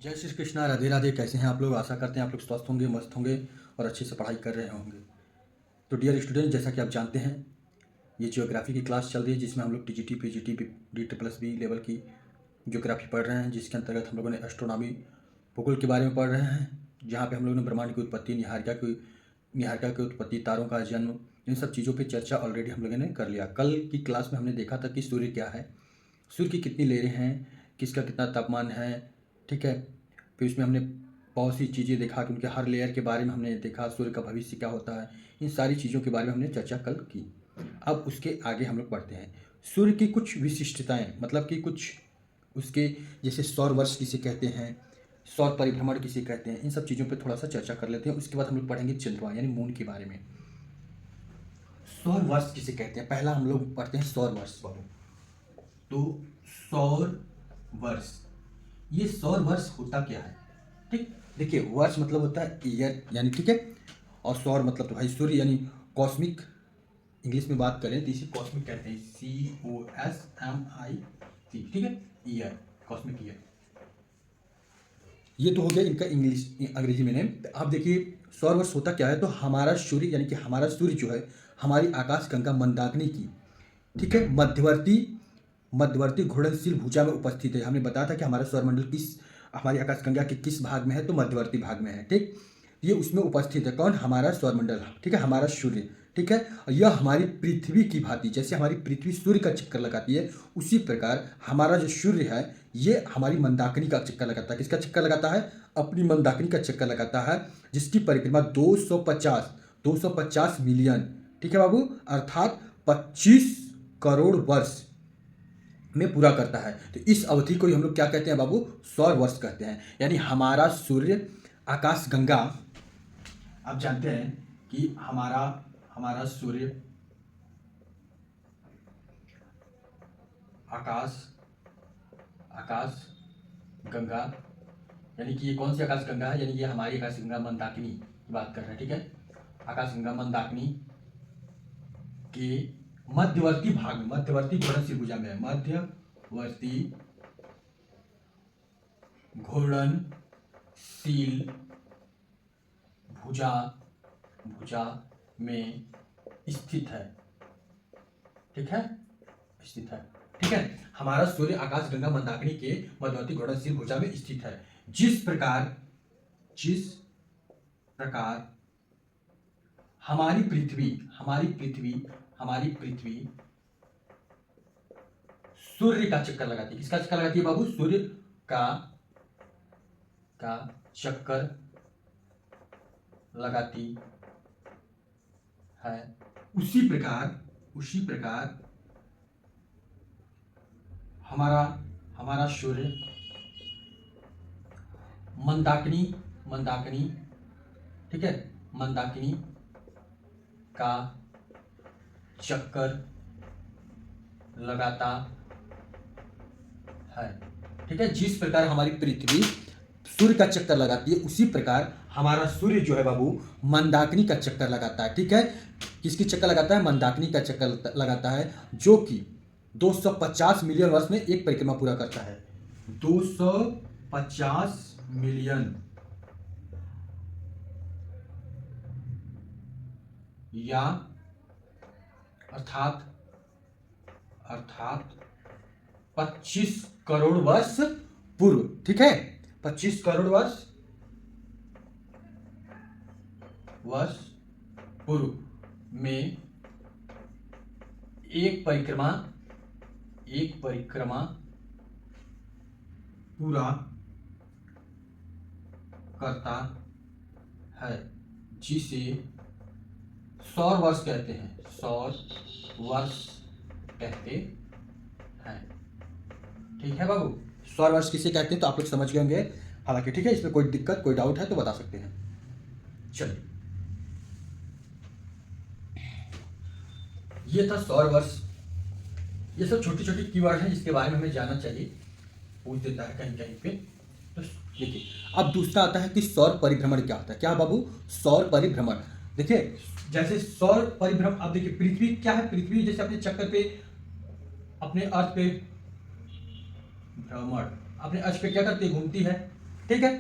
जय श्री कृष्णा, राधे राधे। कैसे हैं आप लोग? आशा करते हैं आप लोग स्वस्थ होंगे, मस्त होंगे और अच्छे से पढ़ाई कर रहे होंगे। तो डियर स्टूडेंट, जैसा कि आप जानते हैं, ये ज्योग्राफी की क्लास चल रही है जिसमें हम लोग टीजीटी, पीजीटी, डी++ लेवल की ज्योग्राफी पढ़ रहे हैं, जिसके अंतर्गत हम लोगों ने एस्ट्रोनॉमी, भूगोल के बारे में पढ़ रहे हैं, जहाँ पे हम लोगों ने ब्रह्मांड की उत्पत्ति, निहारिका की उत्पत्ति, तारों का जन्म, इन सब चीज़ों पे चर्चा ऑलरेडी हम लोगों ने कर लिया। कल की क्लास में हमने देखा था कि सूर्य क्या है, सूर्य की कितनी लेयरें हैं, किसका कितना तापमान है, ठीक है। फिर उसमें हमने बहुत सी चीज़ें देखा कि उनके हर लेयर के बारे में हमने देखा, सूर्य का भविष्य क्या होता है, इन सारी चीज़ों के बारे में हमने चर्चा कल की। अब उसके आगे हम लोग बढ़ते हैं। सूर्य की कुछ विशिष्टताएं, मतलब कि कुछ उसके, जैसे सौर वर्ष किसे कहते हैं, सौर परिभ्रमण किसे कहते हैं, इन सब चीज़ों पे थोड़ा सा चर्चा कर लेते हैं। उसके बाद हम लोग पढ़ेंगे चंद्रमा यानी मून के बारे में। सौर वर्ष किसे कहते हैं, पहला हम लोग पढ़ते हैं सौर वर्ष बाबू। तो सौर वर्ष, ये सौर वर्ष होता क्या है? ठीक, देखिए, वर्ष मतलब होता है ईयर यानी, ठीक है, और सौर मतलब तो भाई सूर्य यानी कॉस्मिक। इंग्लिश में बात करें तो इसे कॉस्मिक कहते हैं, COSMIC, ठीक है, ईयर, कॉस्मिक ईयर। ये तो हो गया इनका इंग्लिश अंग्रेजी में नेम। आप देखिए सौर वर्ष होता क्या है, तो हमारा सूर्य यानी कि हमारा सूर्य जो है, हमारी आकाश गंगा मंदाकिनी की, ठीक है, मध्यवर्ती मध्यवर्ती घूर्णनशील भुजा में उपस्थित है। हमने बताया था कि हमारा सौरमंडल किस, हमारी आकाशगंगा के किस भाग में है, तो मध्यवर्ती भाग में है, ठीक। ये उसमें उपस्थित है, कौन? हमारा सौरमंडल, ठीक है, हमारा सूर्य, ठीक है। और यह हमारी पृथ्वी की भांति, जैसे हमारी पृथ्वी सूर्य का चक्कर लगाती है, उसी प्रकार हमारा जो सूर्य है ये हमारी मंदाकिनी का चक्कर लगाता है। किसका चक्कर लगाता है? अपनी मंदाकिनी का चक्कर लगाता है, जिसकी परिक्रमा 250 मिलियन, ठीक है बाबू, अर्थात 25 करोड़ वर्ष में पूरा करता है। तो इस अवधि को ही हम लोग क्या कहते हैं बाबू? सौर वर्ष कहते हैं। यानी हमारा सूर्य, आकाश गंगा, आप जानते हैं कि हमारा हमारा सूर्य, आकाश आकाश गंगा, यानी कि ये कौन सी आकाश गंगा है? यानी ये हमारी आकाश गंगा मंदाकिनी की बात कर रहे हैं, ठीक है। आकाश गंगा मंदाकिनी के मध्यवर्ती भाग में, मध्यवर्ती घूर्णनशील भुजा में है, मध्यवर्ती घूर्णनशील भुजा भुजा में स्थित है, ठीक है, स्थित है, ठीक है। हमारा सूर्य आकाश गंगा मंदाकिनी के मध्यवर्ती घूर्णनशील भुजा में स्थित है। जिस प्रकार हमारी पृथ्वी सूर्य का चक्कर लगाती है। किसका चक्कर लगाती है बाबू? सूर्य का चक्कर लगाती है, उसी प्रकार हमारा सूर्य मंदाकिनी, ठीक है, मंदाकिनी का चक्कर लगाता है, ठीक है। जिस प्रकार हमारी पृथ्वी सूर्य का चक्कर लगाती है, उसी प्रकार हमारा सूर्य जो है बाबू मंदाकिनी का चक्कर लगाता है, ठीक है। किसकी चक्कर लगाता है? मंदाकिनी का चक्कर लगाता है, जो कि 250 मिलियन वर्ष में एक परिक्रमा पूरा करता है। 250 मिलियन या अर्थात 25 करोड़ वर्ष पूर्व, ठीक है, 25 करोड़ वर्ष पूर्व में एक परिक्रमा पूरा करता है, जिसे सौर वर्ष कहते हैं, ठीक है बाबू। सौर वर्ष किसे कहते हैं तो आप लोग समझ गए होंगे, हालांकि, ठीक है, इसमें कोई दिक्कत, कोई डाउट है तो बता सकते हैं। चलिए, ये था सौर वर्ष। ये सब छोटी छोटी कीवर्ड हैं जिसके बारे में हमें जानना चाहिए, पूछ देता है कहीं कहीं पे। तो देखिए, अब दूसरा आता है कि सौर परिभ्रमण क्या होता है। क्या बाबू? सौर परिभ्रमण। देखिए, जैसे सौर परिभ्रमण, अब देखिए पृथ्वी क्या है, पृथ्वी जैसे अपने चक्कर पे, अपने अर्थ पे भ्रमण, अपने अर्थ पे क्या करती है? घूमती है, ठीक है।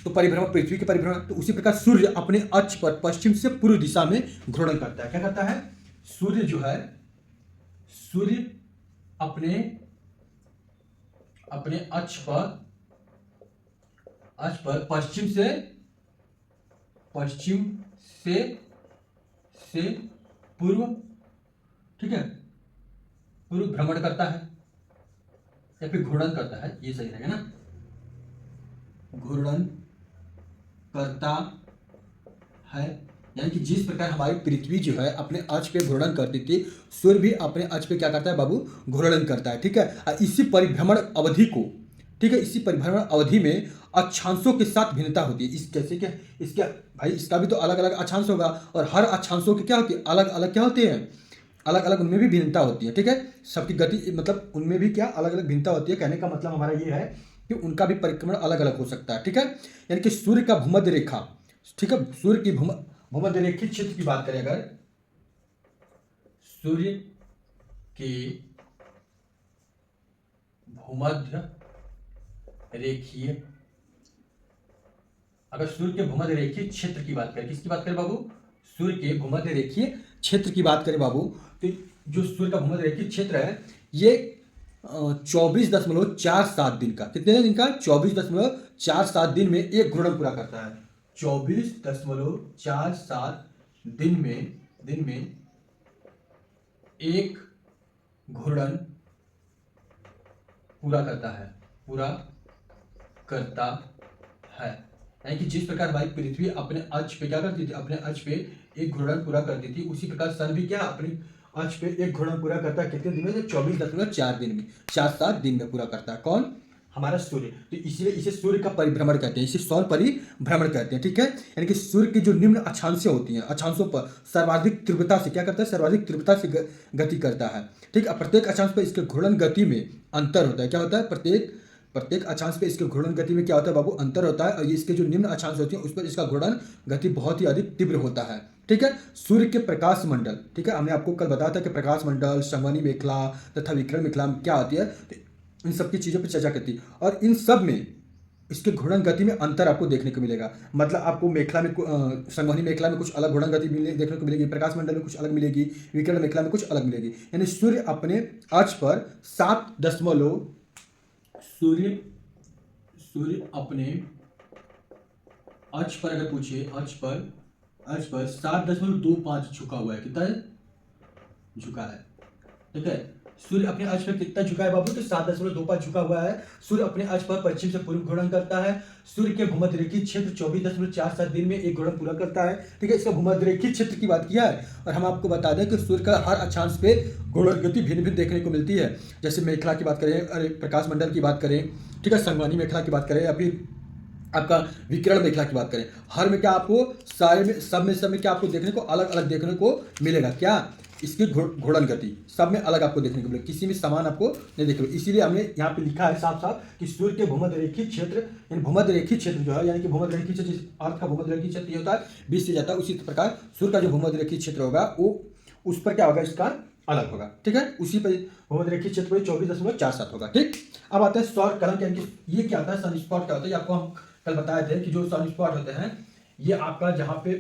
तो परिभ्रमण, पृथ्वी के परिभ्रमण, तो उसी प्रकार सूर्य अपने अक्ष पर पश्चिम से पूर्व दिशा में घूर्णन करता है। क्या करता है? सूर्य जो है, सूर्य अपने अक्ष पर पश्चिम से पूर्व, ठीक है, पूर्व भ्रमण करता है या फिर घूर्णन करता है, ये सही रहेगा ना, घूर्णन करता है। यानी कि जिस प्रकार हमारी पृथ्वी जो है अपने अक्ष पे घूर्णन करती थी, सूर्य भी अपने अक्ष पे क्या करता है बाबू? घूर्णन करता है, ठीक है। और इसी परिभ्रमण अवधि को, ठीक है, इसी परिभ्रमण अवधि में अक्षांशों के साथ भिन्नता होती है। इस कैसे, क्या इसका भाई, इसका भी तो अलग अलग अक्षांश होगा, और हर अक्षांशों की क्या होती है? अलग अलग क्या होते हैं? अलग अलग उनमें भी भिन्नता होती है, ठीक है। सबकी गति मतलब उनमें भी क्या अलग अलग भिन्नता होती है। कहने का मतलब हमारा ये है कि उनका भी परिक्रमण अलग अलग हो सकता है, ठीक है। यानी कि सूर्य का भूमध्य रेखा, ठीक है, सूर्य की भूमध्य रेखीय क्षेत्र की बात करें अगर, सूर्य के भूमध्य रेखीय, अगर सूर्य के भूमध्य रेखीय क्षेत्र की बात करें, किसकी बात करें बाबू? सूर्य के भूमध्य रेखीय क्षेत्र की बात करें बाबू, तो जो सूर्य का भूमध्य रेखीय क्षेत्र है ये 24.47 दिन का, कितने दिन का? 24.47 दिन में एक घूर्णन पूरा करता है। 24.47 दिन में एक घूर्णन पूरा करता है। यानी कि जिस प्रकार हमारी पृथ्वी अपने अक्ष पे क्या करती थी? अपने अक्ष पे एक घूर्णन पूरा करती थी, उसी प्रकार सन भी क्या अपने अक्ष पे एक घूर्णन पूरा करता है। कितने दिन में? 24.4 दिन में, 4-7 दिन में पूरा करता है। कौन? हमारा सूर्य। तो इसलिए इसे सूर्य का परिभ्रमण कहते हैं, इसे सौर परिभ्रमण कहते हैं, ठीक है। यानी कि सूर्य की जो निम्न अक्षांशें होती हैं, अक्षांशों पर सर्वाधिक तीव्रता से क्या करता है? सर्वाधिक तीव्रता से गति करता है, ठीक है। प्रत्येक अक्षांश पर इसके घूर्णन गति में अंतर होता है। क्या होता है? प्रत्येक अक्षांश पे इसके घूर्णन गति में क्या होता है बाबू? अंतर होता है। और ये इसके जो निम्न अक्षांश होती है उस पर इसका घूर्णन गति बहुत ही अधिक तीव्र होता है, ठीक है। सूर्य के प्रकाश मंडल, ठीक है, हमने आपको कल बताया था कि प्रकाश मंडल, संवहनी मेखला तथा विकिरण मेखला में क्या होती है, तो इन सब की चीज़ों पर चर्चा करती है। और इन सब में इसके घूर्णन गति में अंतर आपको देखने को मिलेगा। मतलब आपको मेखला में संवहनी मेखला में कुछ अलग घूर्णन गति देखने को मिलेगी, प्रकाश मंडल में कुछ अलग मिलेगी, विकिरण मेखला में कुछ अलग मिलेगी। यानी सूर्य अपने अक्ष पर 7 दशमलव सूर्य अपने अक्ष पर अगर पूछिए, अक्ष पर 7.25 झुका हुआ है। कितना है? झुका है, ठीक है। सूर्य अपने अक्ष पर कितना झुका है बाबू? तो 7.25 झुका हुआ है। सूर्य अपने अक्ष पर पश्चिम से पूर्व घूर्णन करता है। सूर्य के भूमध्य रेखीय क्षेत्र 24.47 दिन में एक घूर्णन पूरा करता है, ठीक है। इसका भूमध्य रेखीय क्षेत्र की बात किया है। और हम आपको बता दें कि सूर्य का हर अक्षांश पे घूर्णन गति भिन्न भिन्न देखने को मिलती है। जैसे मेखला की बात करें, अरे प्रकाश मंडल की बात करें, ठीक है, संवहनी मेखला की बात करें, या फिर आपका विकिरण मेखला की बात करें, हर में क्या आपको सारे में सब में क्या आपको देखने को अलग अलग देखने को मिलेगा। क्या? इसकी घूर्णन गति सब में अलग आपको देखने को मिलेगा, किसी में समान आपको नहीं देखने को। इसीलिए हमने यहाँ पे लिखा है साफ साफ कि सूर्य के भूमध्य रेखीय क्षेत्र, यानी भूमध्य रेखीय क्षेत्र जो है, यानी कि भूमध्य रेखीय क्षेत्र, अर्थ का भूमध्य रेखीय क्षेत्र ये होता है 20 से जाता है, उसी प्रकार सूर्य का जो भूमध्य रेखीय क्षेत्र होगा वो उस पर क्या होगा? इसका अलग होगा, ठीक है। उसी पर भूमध्य रेखीय क्षेत्र पर 24.47 होगा, ठीक। अब आता है सौर कलंक, यानी कि ये क्या होता है? सनस्पॉट क्या होता है? आपको हम कल बताए थे कि जो सनस्पॉट होते हैं ये आपका जहाँ पे,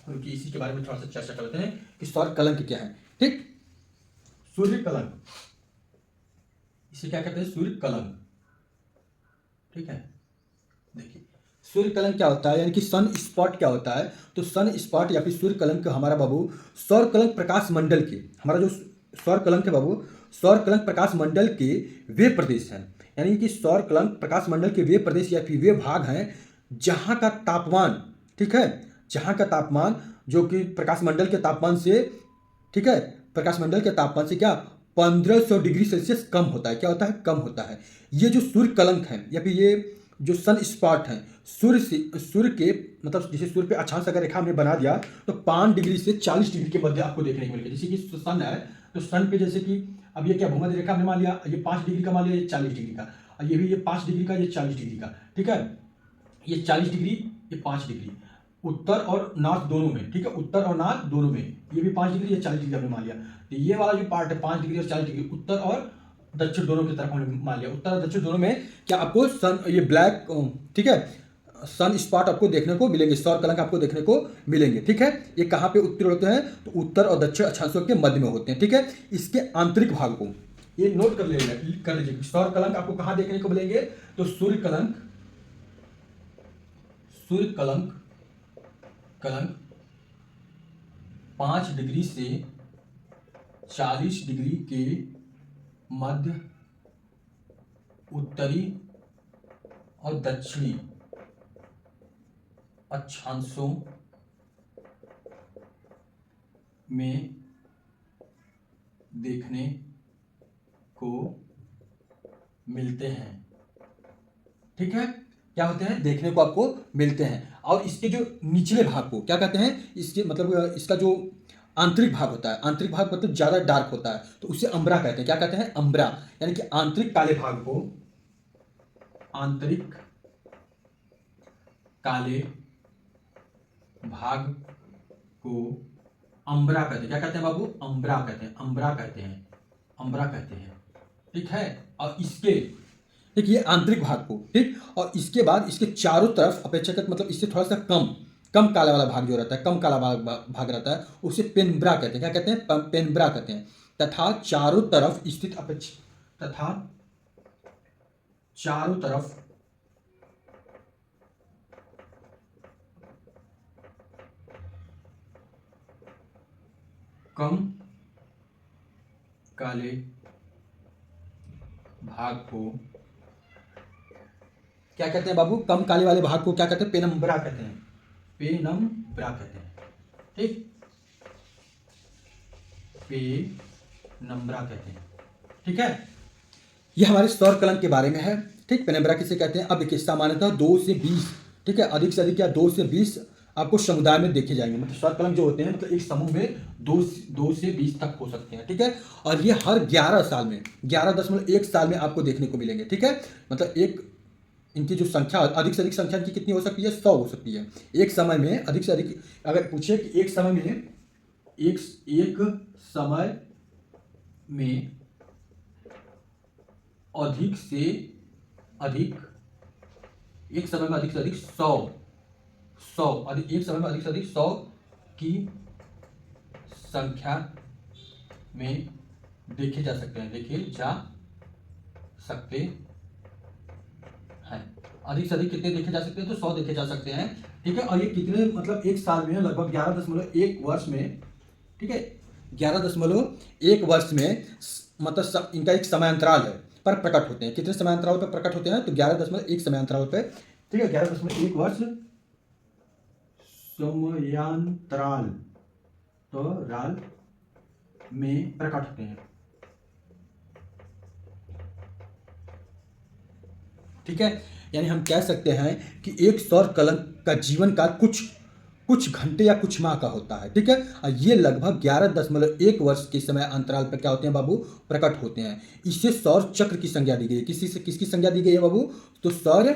क्योंकि इसी के बारे में थोड़ा सा चर्चा करते हैं कि सौर कलंक क्या है, ठीक। सूर्य कलंक, इसे क्या कहते हैं? सूर्य कलंक, ठीक है। देखिए सूर्य कलंक क्या होता है, यानी कि सन स्पॉट क्या होता है? तो सन स्पॉट या फिर सूर्य कलंक हमारा बाबू सौर कलंक प्रकाश मंडल के, हमारा जो सौर कलंक है बाबू, सौर कलंक प्रकाश मंडल के वे प्रदेश हैं, यानी कि सौर कलंक प्रकाश मंडल के वे प्रदेश या फिर वे भाग हैं जहाँ का तापमान, ठीक है, जहाँ का तापमान जो कि प्रकाश मंडल के तापमान से, ठीक है, प्रकाश मंडल के तापमान से क्या 1500 डिग्री सेल्सियस कम होता है। क्या होता है? कम होता है। ये जो सूर्य कलंक है या फिर ये जो सन स्पॉट है, सूर्य के मतलब जैसे सूर्य पे अक्षांश अगर रेखा हमने बना दिया तो 5 डिग्री से 40 डिग्री के मध्य आपको देखने को मिलेगा। जैसे कि सन है तो सन पे जैसे कि अब ये क्या भूमध्य रेखा हमने मान लिया, ये 5 डिग्री का मान लिया, ये 40 डिग्री का, और ये भी ये 5 डिग्री का, ये 40 डिग्री का, ठीक है। ये 40 डिग्री, ये 5 डिग्री, उत्तर और नॉर्थ दोनों में, ठीक है, उत्तर और नॉर्थ दोनों में, ये भी 5 डिग्री, ये 40 डिग्री हमने मान लिया। तो ये वाला जो पार्ट है 5 डिग्री और 40 डिग्री, उत्तर और दक्षिण दोनों की तरफ हमने मान लिया, उत्तर और दक्षिण दोनों में क्या आपको सन ये ब्लैक, ठीक है, सन स्पॉट आपको देखने को मिलेंगे, सौर कलंक आपको देखने को मिलेंगे। ठीक है, ये कहाँ पे उत्तर होते हैं, तो उत्तर और दक्षिण अक्षांशों के मध्य में होते हैं। ठीक है, इसके आंतरिक भाग को ये नोट कर लीजिए, सौर कलंक आपको कहाँ देखने को मिलेंगे, तो सूर्य कलंक, कलंक 5 डिग्री से 40 डिग्री के मध्य उत्तरी और दक्षिणी अक्षांशों में देखने को मिलते हैं। ठीक है, क्या होते हैं, देखने को आपको मिलते हैं। और इसके जो निचले भाग को क्या कहते हैं, इसके मतलब इसका जो आंतरिक भाग होता है, आंतरिक भाग मतलब ज़्यादा डार्क होता है, तो उसे अम्बरा कहते हैं। क्या कहते हैं, अम्बरा, यानी कि आंतरिक काले भाग को, आंतरिक काले भाग को अम्बरा कहते हैं। क्या कहते हैं बाबू, अम्बरा कहते हैं, अम्बरा कहते हैं, अम्बरा कहते हैं। ठीक है, और इसके ठीक ये आंतरिक भाग को, ठीक, और इसके बाद इसके चारों तरफ अपेक्षाकृत मतलब इससे थोड़ा सा कम काला वाला भाग जो रहता है, कम काला भाग रहता है, उसे पेनब्रा कहते हैं। क्या कहते हैं, पेनब्रा कहते हैं। तथा चारों तरफ स्थित तथा चारों तरफ कम काले भाग को क्या कहते हैं बाबू, कम काले वाले भाग को क्या कहते हैं, पेनम्बरा कहते हैं, पेनम्बरा कहते हैं। ठीक, पेनम्बरा कहते हैं। ठीक है, ये हमारे सौर कलंक के बारे में है। ठीक, पेनम्बरा किसे कहते हैं। अब देखिए सामान्यतः 2 से 20, ठीक है, अधिक से अधिक या 2 से 20 आपको समुदाय में देखे जाएंगे। मतलब सौर कलंक जो होते हैं मतलब एक समूह में 2 से 20 तक हो सकते हैं। ठीक है, और ये हर 11 साल में 11.1 साल में आपको देखने को मिलेंगे। ठीक है, मतलब एक इनकी जो संख्या अधिक से अधिक संख्या इनकी कितनी हो सकती है, 100 हो सकती है एक समय में। अधिक से अधिक अगर पूछे कि एक समय में एक अधिक से अधिक एक समय में अधिक से अधिक 100 एक समय में अधिक से अधिक 100 की संख्या में देखे जा सकते हैं, अधिक से अधिक कितने देखे जा सकते हैं, तो 100 देखे जा सकते हैं। ठीक है, और ये कितने मतलब एक साल में लगभग 11.1 वर्ष में, ठीक है, 11.1 वर्ष में मतलब इनका एक समयांतराल है पर प्रकट होते हैं। कितने समयांतराल पर प्रकट होते हैं, तो 11.1 समयांतराल पे। ठीक है, 11.1 वर्ष समयांतराल तो राल में प्रकट होते हैं। ठीक है, यानी हम कह सकते हैं कि एक सौर कलंक का जीवन काल कुछ घंटे या कुछ माह का होता है। ठीक है, और ये लगभग 11.1 वर्ष के समय अंतराल पर क्या होते हैं बाबू, प्रकट होते हैं। इससे सौर चक्र की संज्ञा दी गई है। किसकी संज्ञा दी गई है बाबू, तो सौर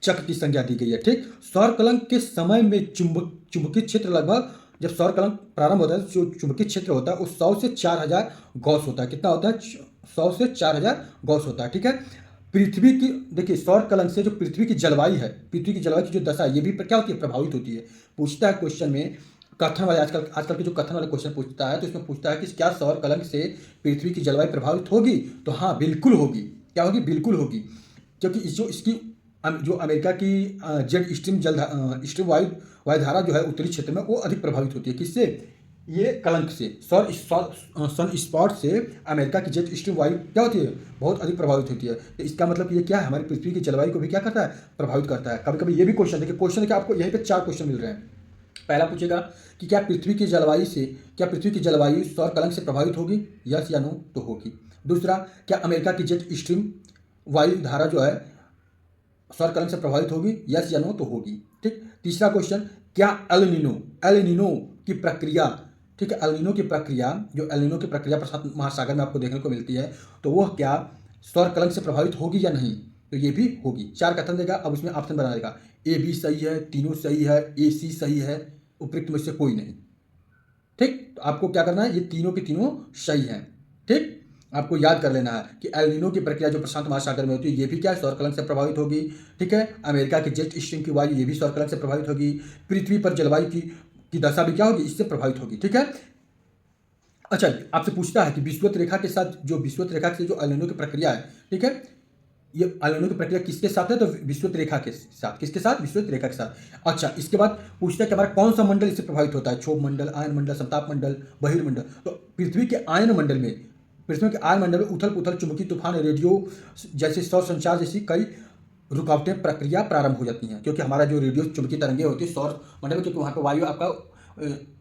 चक्र की संज्ञा दी गई है। ठीक, सौर कलंक के समय में चुंबकीय क्षेत्र लगभग, जब सौर कलंक प्रारंभ होता है जो चुंबकीय क्षेत्र होता है वो 100 से 4000 गॉस होता है। कितना होता है, 100 से 4000 गॉस होता है। ठीक है, पृथ्वी की देखिए सौर कलंक से जो पृथ्वी की जलवायु है, पृथ्वी की जलवायु की जो दशा है ये भी क्या होती है, प्रभावित होती है। पूछता है क्वेश्चन में कथन वाले, आजकल के जो कथन वाले क्वेश्चन पूछता है तो इसमें पूछता है कि क्या सौर कलंक से पृथ्वी की जलवायु प्रभावित होगी, तो हाँ बिल्कुल होगी। क्या होगी, बिल्कुल होगी, क्योंकि इसकी जो अमेरिका की जेट स्ट्रीम वायुधारा जो है उत्तरी क्षेत्र में वो अधिक प्रभावित होती है। किससे, ये कलंक से, सन स्पॉट से अमेरिका की जेट स्ट्रीम वायु क्या होती है, बहुत अधिक प्रभावित होती है। तो इसका मतलब ये क्या है, हमारी पृथ्वी की जलवायु को भी क्या करता है, प्रभावित करता है। कभी कभी ये भी क्वेश्चन देखिए आपको यहीं पे 4 क्वेश्चन मिल रहे हैं। पहला पूछेगा कि क्या पृथ्वी की जलवायु सौर कलंक से प्रभावित होगी, यस या नो, तो होगी। दूसरा, क्या अमेरिका की जेट स्ट्रीम वायु धारा जो है सौर कलंक से प्रभावित होगी, यस या नो, तो होगी। ठीक, तीसरा क्वेश्चन, क्या एल नीनो की प्रक्रिया, ठीक है, एल नीनो की प्रक्रिया प्रशांत महासागर में आपको देखने को मिलती है, तो वह क्या सौर कलंक से प्रभावित होगी या नहीं, तो ये भी होगी। 4 कथन देगा, अब उसमें ऑप्शन बना देगा, ए बी सही है, तीनों सही है, ए सी सही है, उपयुक्त में से कोई नहीं। ठीक, तो आपको क्या करना है, ये तीनों के तीनों सही हैं। ठीक, आपको याद कर लेना है कि एल नीनो की प्रक्रिया जो प्रशांत महासागर में होती है ये भी क्या है, सौर कलंक से प्रभावित होगी। ठीक है, अमेरिका के जेट स्ट्रीम की वायु ये भी सौर कलंक से प्रभावित होगी। पृथ्वी पर जलवायु की दशा भी क्या होगी, इससे प्रभावित होगी। ठीक है, अच्छा आपसे पूछता है कि विषुवत रेखा के साथ, जो विषुवत रेखा से जो एल नीनो की प्रक्रिया है, ठीक है, ये एल नीनो की प्रक्रिया किसके साथ है, तो विषुवत रेखा के साथ। किसके साथ, विषुवत रेखा के साथ। अच्छा इसके बाद पूछता है कि हमारा कौन सा मंडल इससे प्रभावित होता है, क्षोभ मंडल, आयन मंडल, समताप मंडल, बहिर्मंडल। तो पृथ्वी के आयन मंडल में, पृथ्वी के आयन मंडल में उथल पुथल, चुंबकीय तूफान, रेडियो जैसे सौर संचार जैसी कई रुकावटें प्रक्रिया प्रारंभ हो जाती हैं, क्योंकि हमारा जो रेडियो चुंबकीय तरंगें होती है सौर मंडल में, क्योंकि वहाँ पर वायु आपका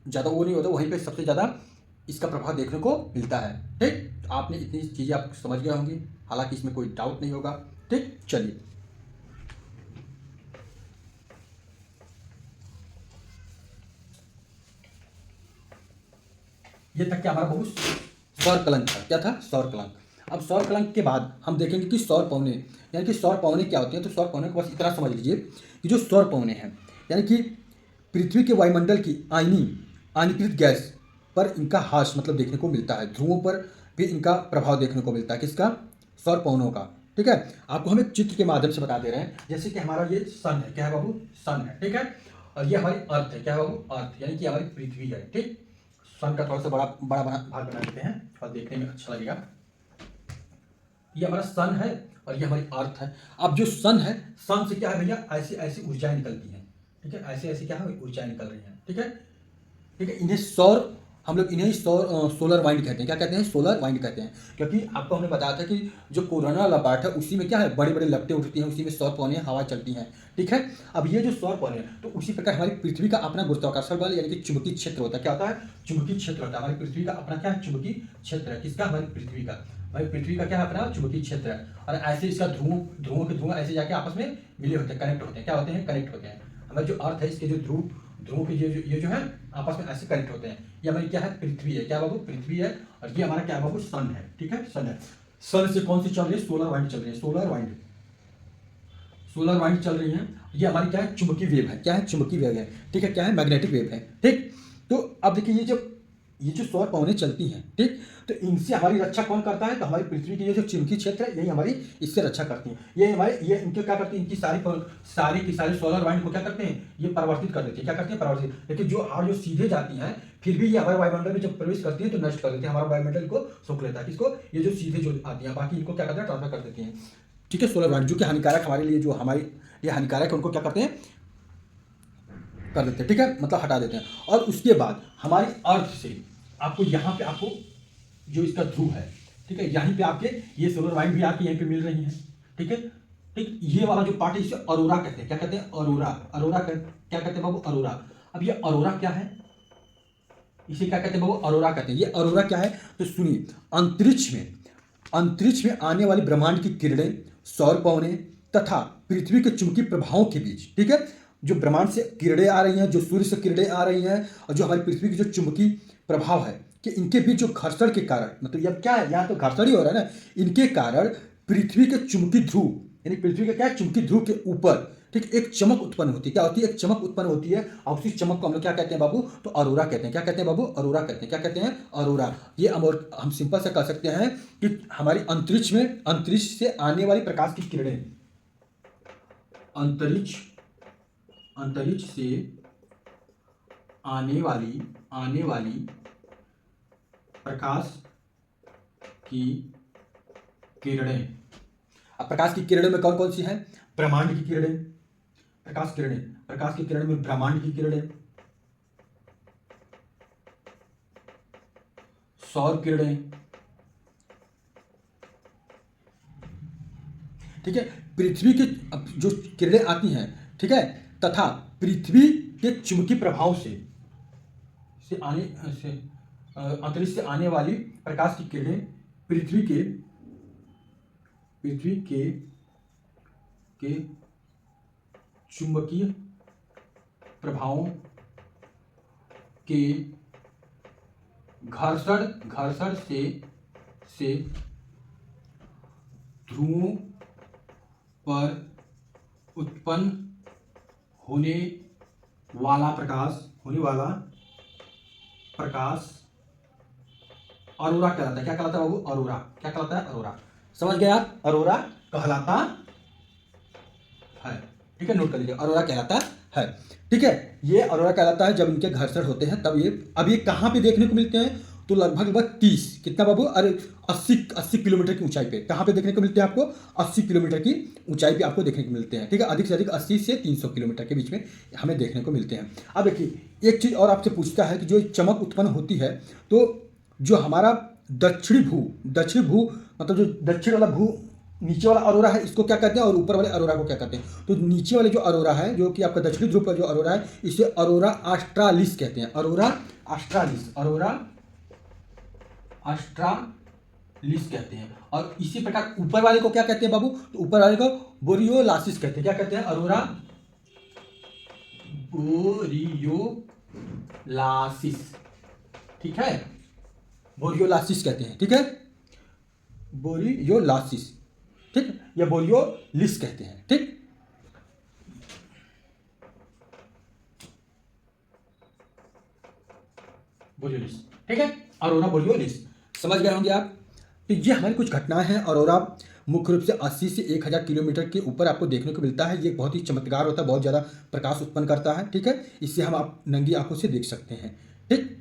ज़्यादा वो नहीं होता, वहीं पर सबसे ज़्यादा इसका प्रभाव देखने को मिलता है। ठीक, आपने इतनी चीज़ें आप समझ गए होंगी, हालांकि इसमें कोई डाउट नहीं होगा। ठीक, चलिए ये तक क्या हमारा बहुत सौर कलंक था, क्या था, सौर कलंक। अब सौर कलंक के बाद हम देखेंगे कि सौर पवने, यानी कि सौर पवने क्या होती हैं। तो सौर पवने को बस इतना समझ लीजिए कि जो सौर पवने हैं, यानी कि पृथ्वी के वायुमंडल की आयनीकृत गैस पर इनका हाश मतलब देखने को मिलता है, ध्रुवों पर भी इनका प्रभाव देखने को मिलता है। किसका, सौर पवनों का। ठीक है, आपको हम एक चित्र के माध्यम से बता दे रहे हैं, जैसे कि हमारा ये सन है, क्या है बाबू, सन है। ठीक है, और ये हमारी अर्थ है, क्या है बाबू, अर्थ, यानी कि हमारी पृथ्वी है। ठीक, सन का थोड़ा सा बड़ा बड़ा भाग बना देते हैं और देखने में अच्छा लगेगा। ये हमारा सन है और ये हमारी अर्थ है। अब जो सन है, सन से क्या है भैया, ऐसी ऐसी ऊर्जाएं निकलती हैं। ठीक है, ऐसी ऐसी क्या है, ऊर्जाएं निकल रही हैं। ठीक है, ठीक है, इन्हें सौर, हम लोग इन्हें सोलर वाइंड कहते हैं। क्या कहते हैं, सोलर वाइंड कहते हैं। क्योंकि आपको हमने बताया था कि जो कोरोना वाला पार्ट है उसी में क्या है, बड़े बड़े लपटें उठती हैं, उसी में सौर पवनें हवा चलती हैं। ठीक है, अब ये जो सौर पवनें हैं, तो उसी प्रकार हमारी पृथ्वी का अपना गुरुत्वाकर्षण बल यानी कि चुंबकीय क्षेत्र होता है। क्या होता है, चुंबकीय क्षेत्र होता है। हमारी पृथ्वी का अपना क्या है, चुंबकीय क्षेत्र है। किसका, हमारी पृथ्वी का। हमारी पृथ्वी का क्या है, अपना चुंबकीय क्षेत्र है। और ऐसे इसका ध्रुवों के ध्रुव ऐसे जाके आपस में मिले होते हैं, कनेक्ट होते हैं। क्या होते हैं, कनेक्ट होते हैं। हमारे जो अर्थ है इसके जो ध्रुवों के ये जो है आपस में ऐसे कनेक्ट होते हैं। ये हमारी क्या है, पृथ्वी है। क्या बाबू, पृथ्वी है। और ये हमारा क्या बाबू, सन है। ठीक है, सन है। सन से कौन सी चल रही है, सोलर वाइंड चल रही है। सोलर वाइंड चल रही है। ये हमारी क्या है, चुंबकीय वेव है। क्या है, चुंबकीय वेव है। ठीक है, क्या है, मैग्नेटिक वेव है। ठीक, तो अब देखिए ये जो सौर पवनें चलती हैं, ठीक, तो इनसे हमारी रक्षा कौन करता है, तो हमारी पृथ्वी की ये जो चुंबकीय क्षेत्र है यही हमारी इससे रक्षा करती है। ये इनके क्या करती है, इनकी सारी सोलर वाइंड को क्या करते हैं, ये परिवर्तित कर देती है। क्या करते हैं, परिवर्तित। लेकिन जो सीधे जाती हैं फिर भी ये हमारे वायुमंडल में जब प्रवेश करती है तो नष्ट कर देती है, हमारा वायुमंडल को सोख लेता है। किसको, ये जो सीधे जो आती है, बाकी इनको क्या करते हैं, ट्रांसफर कर देती हैं। ठीक है, सोलर वाइंड जो कि हानिकारक हमारे लिए, जो हमारे लिए हानिकारक है, उनको क्या करते हैं, कर देते हैं। ठीक है, मतलब हटा देते हैं। और उसके बाद हमारी अर्थ से आपको यहाँ पे आपको जो इसका ध्रुव है, ठीक है, यहीं पे आपके ये सोलर वाइंड भी आपके यहीं पे मिल रही है। ठीक है, ठीक, ये वाला जो पार्ट है इसे अरोरा कहते हैं। क्या कहते हैं, अरोरा। क्या कहते हैं बाबू, अरोरा। अब ये अरोरा क्या है, इसे क्या कहते हैं बाबू, अरोरा कहते हैं। ये अरोरा क्या है, तो सुनिए, अंतरिक्ष में आने वाली ब्रह्मांड की किरणें, सौर पवनें तथा पृथ्वी के चुंबकीय प्रभावों के बीच, ठीक है, जो ब्रह्मांड से किरणें आ रही हैं, जो सूर्य से किरणें आ रही हैं, और जो हमारी पृथ्वी की जो चुंबकीय प्रभाव है, कि इनके बीच जो घर्षण के कारण, मतलब अब क्या है, यहाँ तो घर्षण ही हो रहा है ना, इनके कारण पृथ्वी के चुंबकीय ध्रुव, यानी पृथ्वी के क्या है, चुंबकीय ध्रुव के ऊपर, ठीक, एक चमक उत्पन्न होती है। क्या होती है, एक चमक उत्पन्न होती है। और उसी चमक को हम लोग क्या कहते हैं बाबू, तो अरोरा कहते हैं। क्या कहते हैं बाबू, अरोरा कहते हैं। क्या कहते हैं, अरोरा। ये हम सिंपल से कह सकते हैं कि हमारी अंतरिक्ष से आने वाली प्रकाश की किरणें, अंतरिक्ष से आने वाली प्रकाश की किरणें। अब प्रकाश की किरणें में कौन कौन सी हैं, ब्रह्मांड की किरणें, प्रकाश की किरणें में ब्रह्मांड की किरणें, सौर किरणें, ठीक है, पृथ्वी के जो किरणें आती हैं, ठीक है, तथा पृथ्वी के चुंबकीय प्रभाव से अंतरिक्ष से आने वाली प्रकाश की किरणें पृथ्वी के चुंबकीय प्रभावों के घर्षण से ध्रुवों पर उत्पन्न होने वाला प्रकाश अरोरा कहलाता है। क्या कहलाता है बाबू? अरोरा। क्या कहलाता है? अरोरा। समझ गए आप? अरोरा कहलाता है। ठीक है, नोट कर लीजिए, अरोरा कहलाता है। ठीक है, ये अरोरा कहलाता है जब इनके घर्षण होते हैं तब ये। अब ये कहाँ पे देखने को मिलते हैं? तो लगभग 30, कितना बाबू? अरे 80 किलोमीटर की ऊंचाई पे। कहाँ पे देखने को मिलते हैं आपको? 80 किलोमीटर की ऊंचाई पे आपको देखने को मिलते हैं। ठीक है, अधिक से अधिक 80 से 300 किलोमीटर के बीच में हमें देखने को मिलते हैं। अब देखिए, एक चीज़ और आपसे पूछता है कि जो चमक उत्पन्न होती है, तो जो हमारा दक्षिणी भू मतलब जो दक्षिण वाला भू, नीचे वाला अरोरा है, इसको क्या कहते हैं, और ऊपर वाले अरोरा को क्या कहते हैं? तो नीचे वाले जो अरोरा है, जो कि आपका दक्षिणी ध्रुव का जो अरोरा है, इसे अरोरा ऑस्ट्रालिस कहते हैं। अरोरा ऑस्ट्रालिस, अरोरा ऑस्ट्रालिस कहते हैं। और इसी प्रकार ऊपर वाले को क्या कहते हैं बाबू? तो ऊपर वाले को बोरियोलासिस कहते हैं। क्या कहते हैं? अरोरा बोरियोलासिस। ठीक है, बोरियोलासिस कहते हैं। ठीक है, बोरियोलासिस। ठीक, या बोरियोलिस कहते हैं। ठीक, बोरियोलिस। ठीक है, अरोरा बोरियोलिस। समझ गए होंगे आप? तो ये हमारी कुछ घटनाएं हैं। अरोरा मुख्य रूप से 80 से 1000 किलोमीटर के ऊपर आपको देखने को मिलता है। ये बहुत ही चमत्कार होता है, बहुत ज़्यादा प्रकाश उत्पन्न करता है। ठीक है, इससे हम आप नंगी आंखों से देख सकते हैं। ठीक,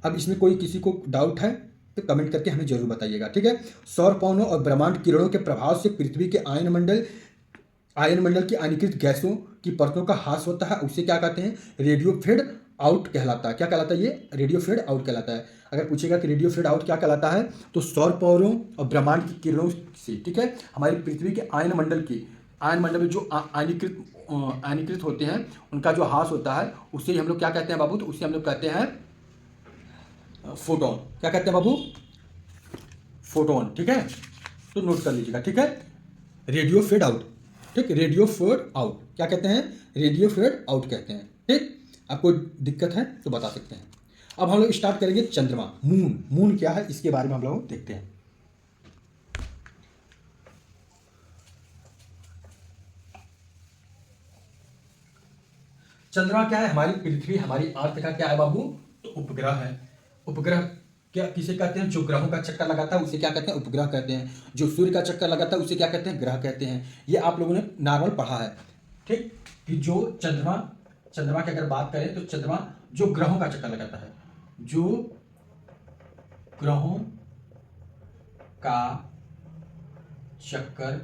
अब इसमें कोई किसी को डाउट है तो कमेंट करके हमें जरूर बताइएगा। ठीक है, सौर पवनों और ब्रह्मांड किरणों के प्रभाव से पृथ्वी के आयनमंडल की अनिकृत गैसों की परतों का ह्रास होता है। उसे क्या कहते हैं? रेडियो फेड आउट कहलाता है। क्या कहलाता है? ये रेडियो फेड आउट कहलाता है। अगर पूछेगा कि रेडियो फेड आउट क्या कहलाता है, तो सौर पवनों और ब्रह्मांड की किरणों से, ठीक है, हमारी पृथ्वी के आयनमंडल में जो आयनीकृत होते हैं, उनका जो ह्रास होता है, उसे हम लोग क्या कहते हैं बाबू? तो उसे हम लोग कहते हैं फोटोन। क्या कहते हैं बाबू? फोटोन। ठीक है, तो नोट कर लीजिएगा। ठीक है, रेडियो फेड आउट। ठीक, रेडियो फेड आउट क्या कहते हैं? रेडियो फेड आउट कहते हैं। ठीक, आपको दिक्कत है तो बता सकते हैं। अब हम लोग स्टार्ट करेंगे चंद्रमा, मून क्या है इसके बारे में हम लोग देखते हैं। चंद्रमा क्या है? हमारी पृथ्वी, हमारी अर्थ का क्या है बाबू? तो उपग्रह है। उपग्रह क्या किसे कहते हैं? जो ग्रहों का चक्कर लगाता है उसे क्या कहते हैं? उपग्रह कहते हैं। जो सूर्य का चक्कर लगाता है उसे क्या कहते हैं? ग्रह कहते हैं। ये आप लोगों ने नॉर्मल पढ़ा है। ठीक, कि जो चंद्रमा की अगर बात करें तो चंद्रमा जो ग्रहों का चक्कर लगाता है, जो ग्रहों का चक्कर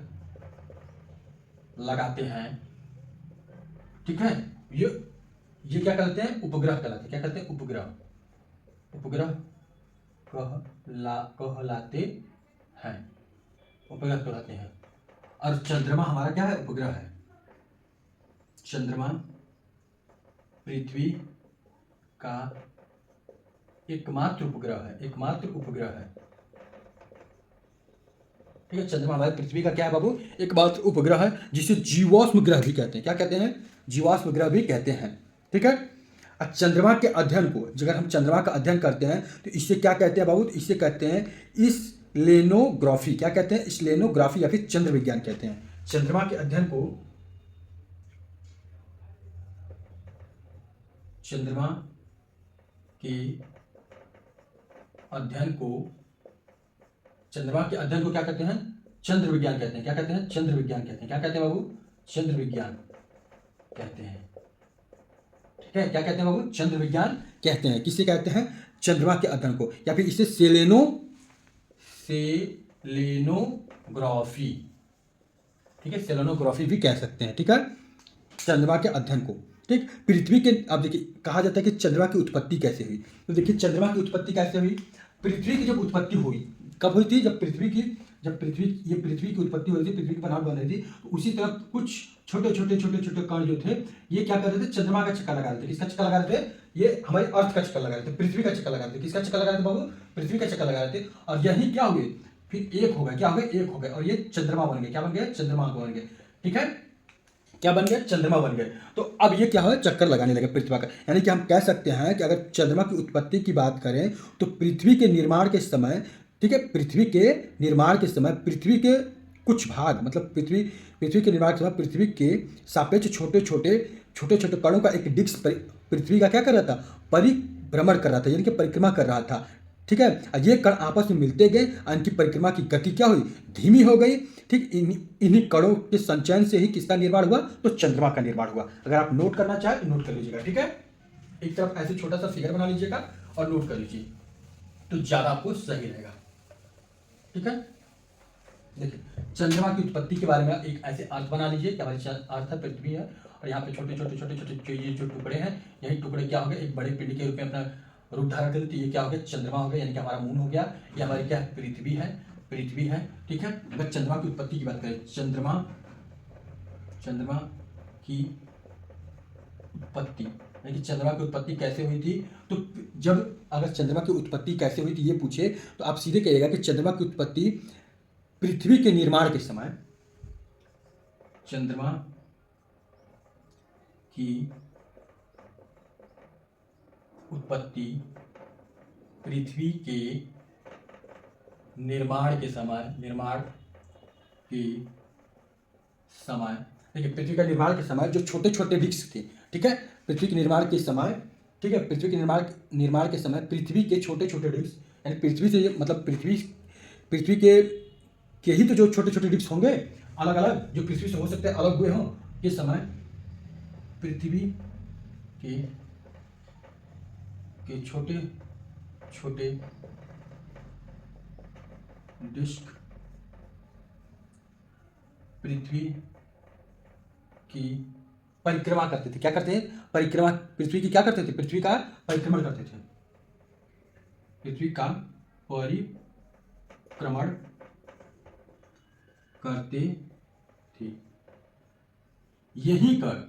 लगाते हैं, ठीक है, ये क्या कहते हैं? उपग्रह कहलाते हैं। क्या कहते हैं? उपग्रह कहलाते हैं। उपग्रह कहलाते हैं। और चंद्रमा हमारा क्या है? उपग्रह है। चंद्रमा पृथ्वी का एकमात्र उपग्रह है। ठीक है, चंद्रमा हमारे पृथ्वी का क्या है बाबू? एकमात्र उपग्रह है, जिसे जीवाश्म ग्रह भी कहते हैं। क्या कहते हैं? जीवाश्म ग्रह भी कहते हैं। ठीक है, और चंद्रमा के अध्ययन को, अगर हम चंद्रमा का अध्ययन करते हैं तो इसे क्या कहते हैं बाबू? तो इसे कहते हैं स्लेनोग्राफी। क्या कहते हैं? स्लेनोग्राफी या फिर चंद्र विज्ञान कहते हैं। चंद्रमा के अध्ययन को चंद्रमा के अध्ययन को क्या कहते हैं? चंद्र विज्ञान कहते हैं। क्या कहते हैं? चंद्र विज्ञान कहते हैं। क्या कहते हैं बाबू? चंद्र विज्ञान कहते हैं। ठीक है, क्या कहते हैं बाबू? चंद्र विज्ञान कहते हैं। किसे कहते हैं? चंद्रमा के अध्ययन को, या फिर इसे सेलेनोग्राफी, ठीक है, सेलेनोग्राफी भी कह सकते हैं। ठीक है, चंद्रमा के अध्ययन को। ठीक, पृथ्वी के, अब देखिए कहा जाता है कि चंद्रमा की उत्पत्ति कैसे हुई। तो देखिए चंद्रमा की उत्पत्ति कैसे हुई? पृथ्वी की जब उत्पत्ति हुई, कब हुई थी? जब पृथ्वी की उत्पत्ति हुई थी, पृथ्वी की बनावट बन रही थी, तो उसी तरह कुछ छोटे छोटे कण जो थे, ये क्या कर रहे थे? चंद्रमा का चक्कर लगा रहे थे। किसका चक्कर लगा रहे थे? ये हमारी अर्थ का चक्कर लगा रहे थे, पृथ्वी का चक्कर लगा रहे थे। किसका चक्कर लगा रहे थे बाबू? पृथ्वी का चक्कर लगा रहे थे। और यही क्या हुए? फिर एक हो गए। क्या हो गए? एक हो गए, और ये चंद्रमा बन गए। क्या बन गए? चंद्रमा बन गए। ठीक है, क्या बन गए? चंद्रमा बन गए। तो अब ये क्या है? चक्कर लगाने लगे पृथ्वी का। यानी कि हम कह सकते हैं कि अगर चंद्रमा की उत्पत्ति की बात करें तो पृथ्वी के निर्माण के समय, ठीक है, पृथ्वी के निर्माण के समय पृथ्वी के कुछ भाग, मतलब पृथ्वी के निर्माण के समय पृथ्वी के सापेक्ष छोटे छोटे कणों का एक डिस्क पृथ्वी का क्या कर रहा था? परिभ्रमण कर रहा था, यानी कि परिक्रमा कर रहा था। ठीक है। ये कण आपस में मिलते गए, इनकी परिक्रमा की गति क्या हुई, धीमी हो गई। ठीक, इन्हीं कणों के संचयन से ही किसका निर्माण हुआ, तो चंद्रमा का निर्माण हुआ। अगर आप नोट करना चाहें तो नोट कर लीजिएगा। ठीक है, एक तरफ ऐसे छोटा सा फिगर बना लीजिएगा और नोट कर लीजिए, तो ज्यादा आपको सही रहेगा। ठीक है, देखिए चंद्रमा की उत्पत्ति के बारे में एक ऐसे अर्थ बना लीजिए कि हमारी अर्थ है, पृथ्वी है, और यहाँ पे छोटे छोटे छोटे छोटे ये जो टुकड़े हैं, यही टुकड़े क्या हो गए, एक बड़े पिंड के रूप में अपना रूप धारण करते, तो ये क्या हो गया, चंद्रमा हो गया, यानी कि हमारा मून हो गया। ये हमारी क्या है, पृथ्वी है, पृथ्वी है। ठीक है, अगर चंद्रमा की उत्पत्ति की बात करें, चंद्रमा की उत्पत्ति, यानी कि चंद्रमा की उत्पत्ति कैसे हुई थी, तो जब अगर चंद्रमा की उत्पत्ति कैसे हुई थी ये पूछे, तो आप सीधे कहिएगा कि चंद्रमा की उत्पत्ति पृथ्वी के निर्माण के समय, चंद्रमा की उत्पत्ति पृथ्वी के निर्माण के समय, देखिए पृथ्वी का निर्माण के समय जो छोटे छोटे वृक्ष थे, ठीक है, पृथ्वी के निर्माण के समय, ठीक है, पृथ्वी के निर्माण के समय पृथ्वी के छोटे छोटे वृक्ष, यानी पृथ्वी से मतलब पृथ्वी के ही तो जो छोटे छोटे वृक्ष होंगे अलग अलग, जो पृथ्वी से हो सकते हैं अलग हुए हों, ये समय पृथ्वी के छोटे छोटे डिस्क पृथ्वी की परिक्रमा करते थे। क्या करते हैं, परिक्रमा, पृथ्वी की क्या करते थे, पृथ्वी का परिक्रमण करते थे, पृथ्वी का परिक्रमण करते थे। यही कण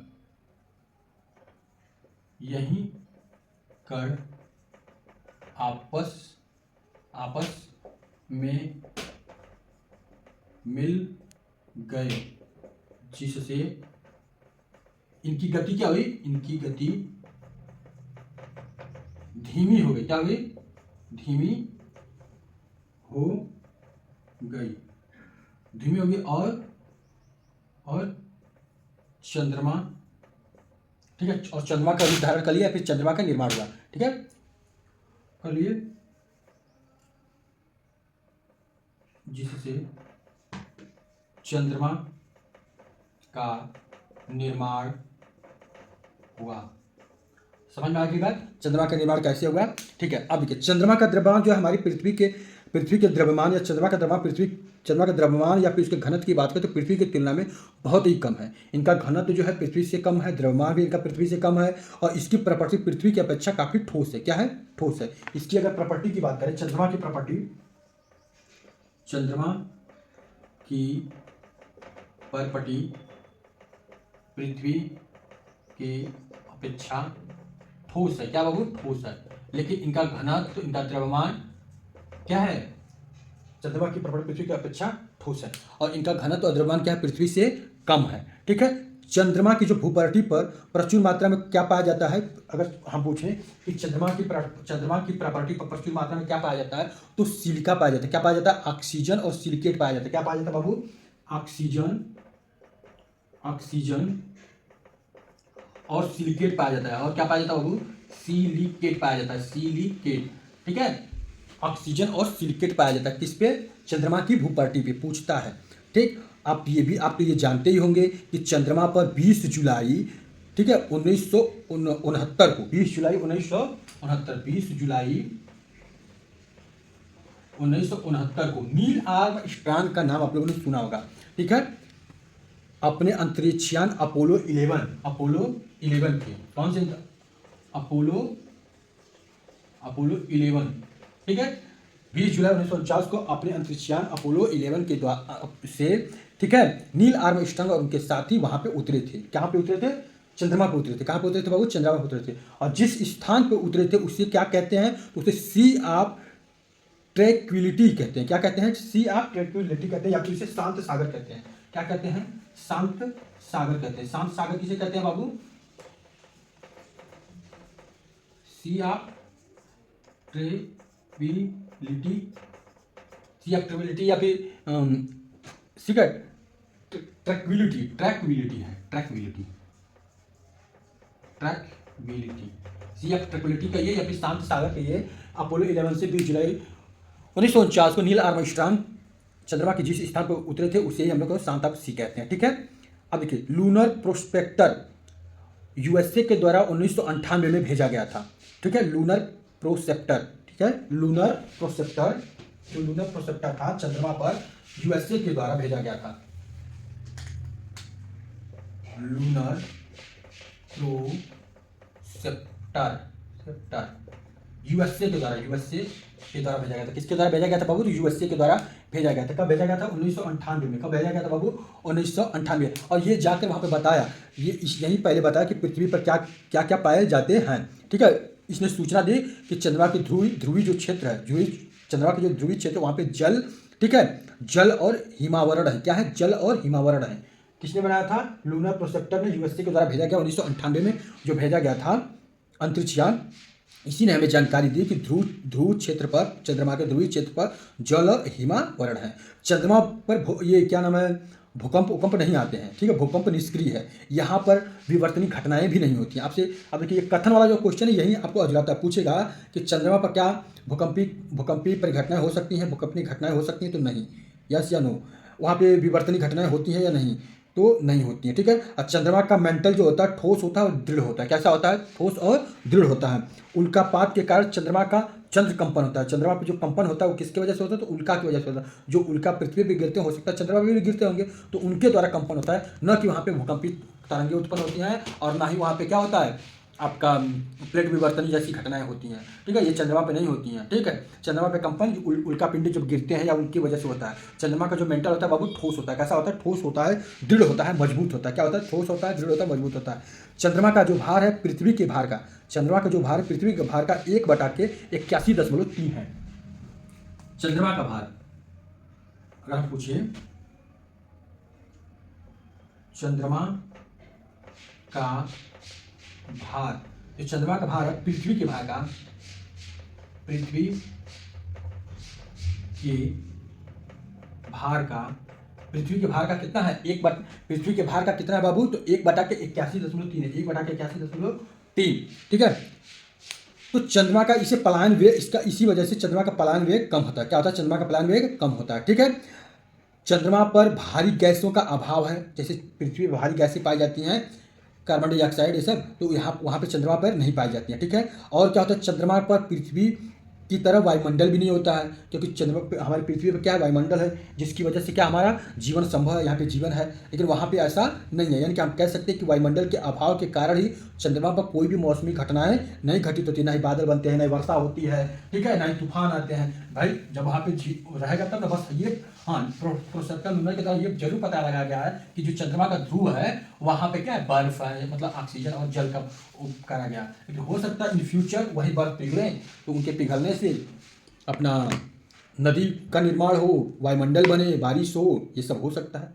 आपस में मिल गए, जिससे इनकी गति क्या हुई, इनकी गति धीमी हो गई। क्या हुई, धीमी हो गई, धीमी हो गई, और चंद्रमा, ठीक है, और चंद्रमा का रूप धारण कर लिया, फिर चंद्रमा का निर्माण हुआ। ठीक है, कर लिए, जिससे चंद्रमा का निर्माण हुआ। समझ में आ गई बात, चंद्रमा का निर्माण कैसे हुआ। ठीक है, अब देखिए चंद्रमा का द्रव्यमान जो है हमारी पृथ्वी के द्रव्यमान, या चंद्रमा का द्रव्यमान या फिर उसके घनत्व की बात करें तो पृथ्वी की तुलना में बहुत ही कम है। इनका घनत्व जो है पृथ्वी से कम है, द्रव्यमान भी इनका पृथ्वी से कम है, और इसकी प्रॉपर्टी पृथ्वी की अपेक्षा काफी ठोस है। क्या है, ठोस है। इसकी अगर प्रॉपर्टी की बात करें, चंद्रमा की प्रॉपर्टी, चंद्रमा की पृथ्वी के अपेक्षा ठोस है। क्या बाबू, ठोस है। लेकिन इनका घनत्व, इनका द्रव्यमान क्या है, चंद्रमा की प्रॉपर्टी पृथ्वी की अपेक्षा ठोस है, और इनका घनत्व और द्रव्यमान क्या है, पृथ्वी से कम है। ठीक है, चंद्रमा की जो भूपटल पर प्रचुर मात्रा में क्या पाया जाता है, अगर हम पूछें कि चंद्रमा की प्रॉपर्टी पर प्रचुर मात्रा में क्या पाया जाता है, तो सिलिका पाया जाता है। क्या पाया जाता है, ऑक्सीजन और सिलिकेट पाया जाता है। क्या पाया जाता है बाबू, ऑक्सीजन और सिलिकेट पाया जाता है। और क्या पाया जाता है बाबू, सिलिकेट पाया जाता है, सिलिकेट। ठीक है, ऑक्सीजन और सिलिकेट पाया जाता है किस पे, चंद्रमा की भूपटल पे पूछता है। ठीक, आप तो ये जानते ही होंगे कि चंद्रमा पर 20 जुलाई, ठीक है, 1969 को, 20 जुलाई 1969 को नील आर्मस्ट्रांग का नाम आप लोगों ने सुना होगा। ठीक है, अपने अंतरिक्षयान अपोलो 11 के, कौन से, अपोलो 11, ठीक है, 20 जुलाई 1949 को अपने अंतरिक्षयान अपोलो 11 के द्वारा से, ठीक है, नील आर्मस्ट्रांग और उनके साथी वहां पे उतरे थे। कहां पे उतरे थे, चंद्रमा पे उतरे थे। कहां पे उतरे थे बाबू, चंद्रमा पे उतरे थे। और जिस स्थान पे उतरे थे उसे क्या कहते हैं, तो उसे सी ऑफ ट्रैंक्विलिटी कहते हैं। क्या कहते हैं, सी ऑफ ट्रैंक्विलिटी कहते हैं, या फिर इसे शांत सागर कहते हैं। क्या कहते हैं, शांत सागर कहते हैं। शांत सागर किसे कहते हैं बाबू, सी ऑफ ट्रैंक्विलिटी या फिर ट्रैंक्विलिटी है, ट्रैंक्विलिटी CF ट्रिपुलिटी कहिए या फिर शांत सागर कहिए, अपोलो 11 से 20 जुलाई 1949 को नील आर्मस्ट्रांग चंद्रमा के जिस स्थान पर उतरे थे उसे ही हम लोग को शांता सी कहते हैं, ठीक है। अब देखिए लूनर प्रोस्पेक्टर USA के द्वारा 1998 में भेजा गया था, ठीक है। लूनर प्रोसेप्टर, ठीक है, लूनर प्रोसेप्टर, जो लूनर प्रोसेप्टर था चंद्रमा पर USA के द्वारा भेजा गया था। लूनर प्रोसेप्टर USA के द्वारा भेजा गया था। किसके द्वारा भेजा गया था बाबू? तो USA के द्वारा भेजा गया था। कब भेजा गया था? 1998 में। कब भेजा गया था बाबू? 1998। और ये जाकर वहाँ पे बताया, यही पहले बताया कि पृथ्वी पर क्या क्या क्या पाए जाते हैं, ठीक है। इसने सूचना दी कि चंद्रमा के ध्रुवी जो क्षेत्र है, चंद्रमा के जो ध्रुवी क्षेत्र वहाँ पे जल, ठीक है, जल और हिमावरण है। क्या है? जल और हिमावरण है। किसने बनाया था? लूनर प्रोसेप्टर ने USA के द्वारा भेजा गया 1998 में जो भेजा गया था अंतरिक्षयान। इसी ने हमें जानकारी दी कि ध्रुव क्षेत्र पर, चंद्रमा के ध्रुवीय क्षेत्र पर जल और हिमावरण है। चंद्रमा पर ये क्या नाम है, भूकंप नहीं आते हैं, ठीक है। भूकंप निष्क्रिय है। यहाँ पर विवर्तनीय घटनाएं भी नहीं होती हैं। आपसे अब देखिए कथन वाला जो क्वेश्चन है यही आपको अजलाता पूछेगा कि चंद्रमा पर क्या भूकंपीय परिघटनाएं हो सकती हैं, भूकंपीय घटनाएं हो सकती हैं, तो नहीं, यस या नो। वहाँ पे विवर्तनीय घटनाएं होती हैं या नहीं? तो नहीं होती है, ठीक है। और चंद्रमा का मेंटल जो होता है ठोस होता है और दृढ़ होता है। कैसा होता है? ठोस और दृढ़ होता है। उल्कापात के कारण चंद्रमा का चंद्र कंपन होता है। चंद्रमा पे जो कंपन होता है वो किसकी वजह से होता है? तो उल्का की वजह से होता है। जो उल्का पृथ्वी पे गिरते हो सकता है चंद्रमा पे भी गिरते होंगे, तो उनके द्वारा कंपन होता है, न कि वहाँ पे भूकंपीय तरंगें उत्पन्न होती हैं, और ना ही वहाँ पे क्या होता है आपका प्लेट विवर्तन जैसी घटनाएं होती हैं, ठीक है। ये चंद्रमा पे नहीं होती हैं, ठीक है। चंद्रमा पे कंपन उल्कापिंड जब गिरते हैं या उनकी वजह से होता है। चंद्रमा का जो मेंटल होता है बाबू ठोस होता है। कैसा होता है? ठोस होता है, दृढ़ होता है, मजबूत होता है। क्या होता है? ठोस होता है, दृढ़ होता है, मजबूत होता है। चंद्रमा का जो भार है पृथ्वी के भार का, चंद्रमा का जो भार पृथ्वी के भार का 1/81.3 है। चंद्रमा का भार अगर हम पूछिए, चंद्रमा का भार, जो चंद्रमा का भार है पृथ्वी के भार का, पृथ्वी के भार का कितना है? पृथ्वी के भार का कितना है बाबू? तो 1/81.3 है। 1/81.3, ठीक है। तो चंद्रमा का इसे पलायन वेग, इसका इसी वजह से चंद्रमा का पलायन वेग कम होता है। क्या होता है? चंद्रमा का पलायन वेग कम होता है, ठीक है। चंद्रमा पर भारी गैसों का अभाव है। जैसे पृथ्वी पर भारी गैसें पाई जाती हैं, कार्बन डाइऑक्साइड, ये सब, तो वहाँ पे चंद्रमा पर नहीं पाई जाती है, ठीक है। और क्या होता है? चंद्रमा पर पृथ्वी की तरह वायुमंडल भी नहीं होता है, क्योंकि चंद्रमा पे, हमारी पृथ्वी पर क्या है? वायुमंडल है, जिसकी वजह से क्या हमारा जीवन संभव है, यहाँ पे जीवन है। लेकिन वहाँ पे ऐसा नहीं है। यानी कि हम कह सकते हैं कि वायुमंडल के अभाव के कारण ही चंद्रमा पर कोई भी मौसमी घटनाएं नहीं घटित होती। ना ही बादल बनते हैं, ना ही वर्षा होती है, ठीक है, ना ही तूफान आते हैं। भाई जब वहाँ पे रहेगा तब ना, बस ये हाँ प्रोसेप्टर लूनर के द्वारा ये जरूर पता लगाया गया है कि जो चंद्रमा का ध्रुव है वहाँ पे क्या है? बर्फ है, मतलब ऑक्सीजन और जल का करा गया। लेकिन हो सकता है इन फ्यूचर वही बर्फ पिघले, तो उनके पिघलने से अपना नदी का निर्माण हो, वायुमंडल बने, बारिश हो, ये सब हो सकता है।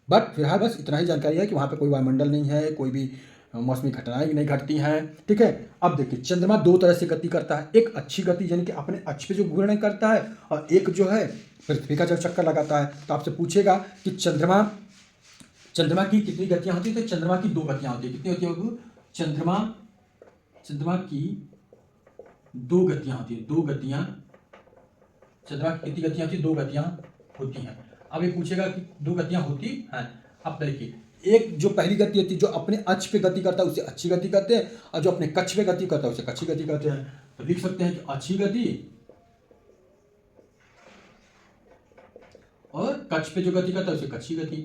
बट फिलहाल बस इतना ही जानकारी है कि वहाँ पे कोई वायुमंडल नहीं है, कोई भी मौसमी घटनाएं नहीं घटती हैं, ठीक है। अब देखिए चंद्रमा दो तरह से गति करता है। एक अच्छी गति यानी कि अपने अक्ष पे जो घूर्णन करता है, और एक जो है पृथ्वी का जब चक्कर लगाता है। तो आपसे पूछेगा कि चंद्रमा की कितनी गतियां होती है? तो चंद्रमा की 2 गतियां होती है। कितनी होती है? चंद्रमा की 2 गतियां होती है। 2 गतियां, चंद्रमा की कितनी गतियां होती है? 2 गतियां होती हैं। अब ये पूछेगा कि 2 गतियां होती हैं। अब देखिए, एक जो पहली गति होती है, जो अपने अक्ष पे गति करता है उसे अच्छी गति कहते हैं, और जो अपने कक्ष पे गति करता है उसे कक्षी गति कहते हैं। तो लिख सकते हैं कि अच्छी गति और कक्ष पे जो गति करता है उसे कक्षी गति,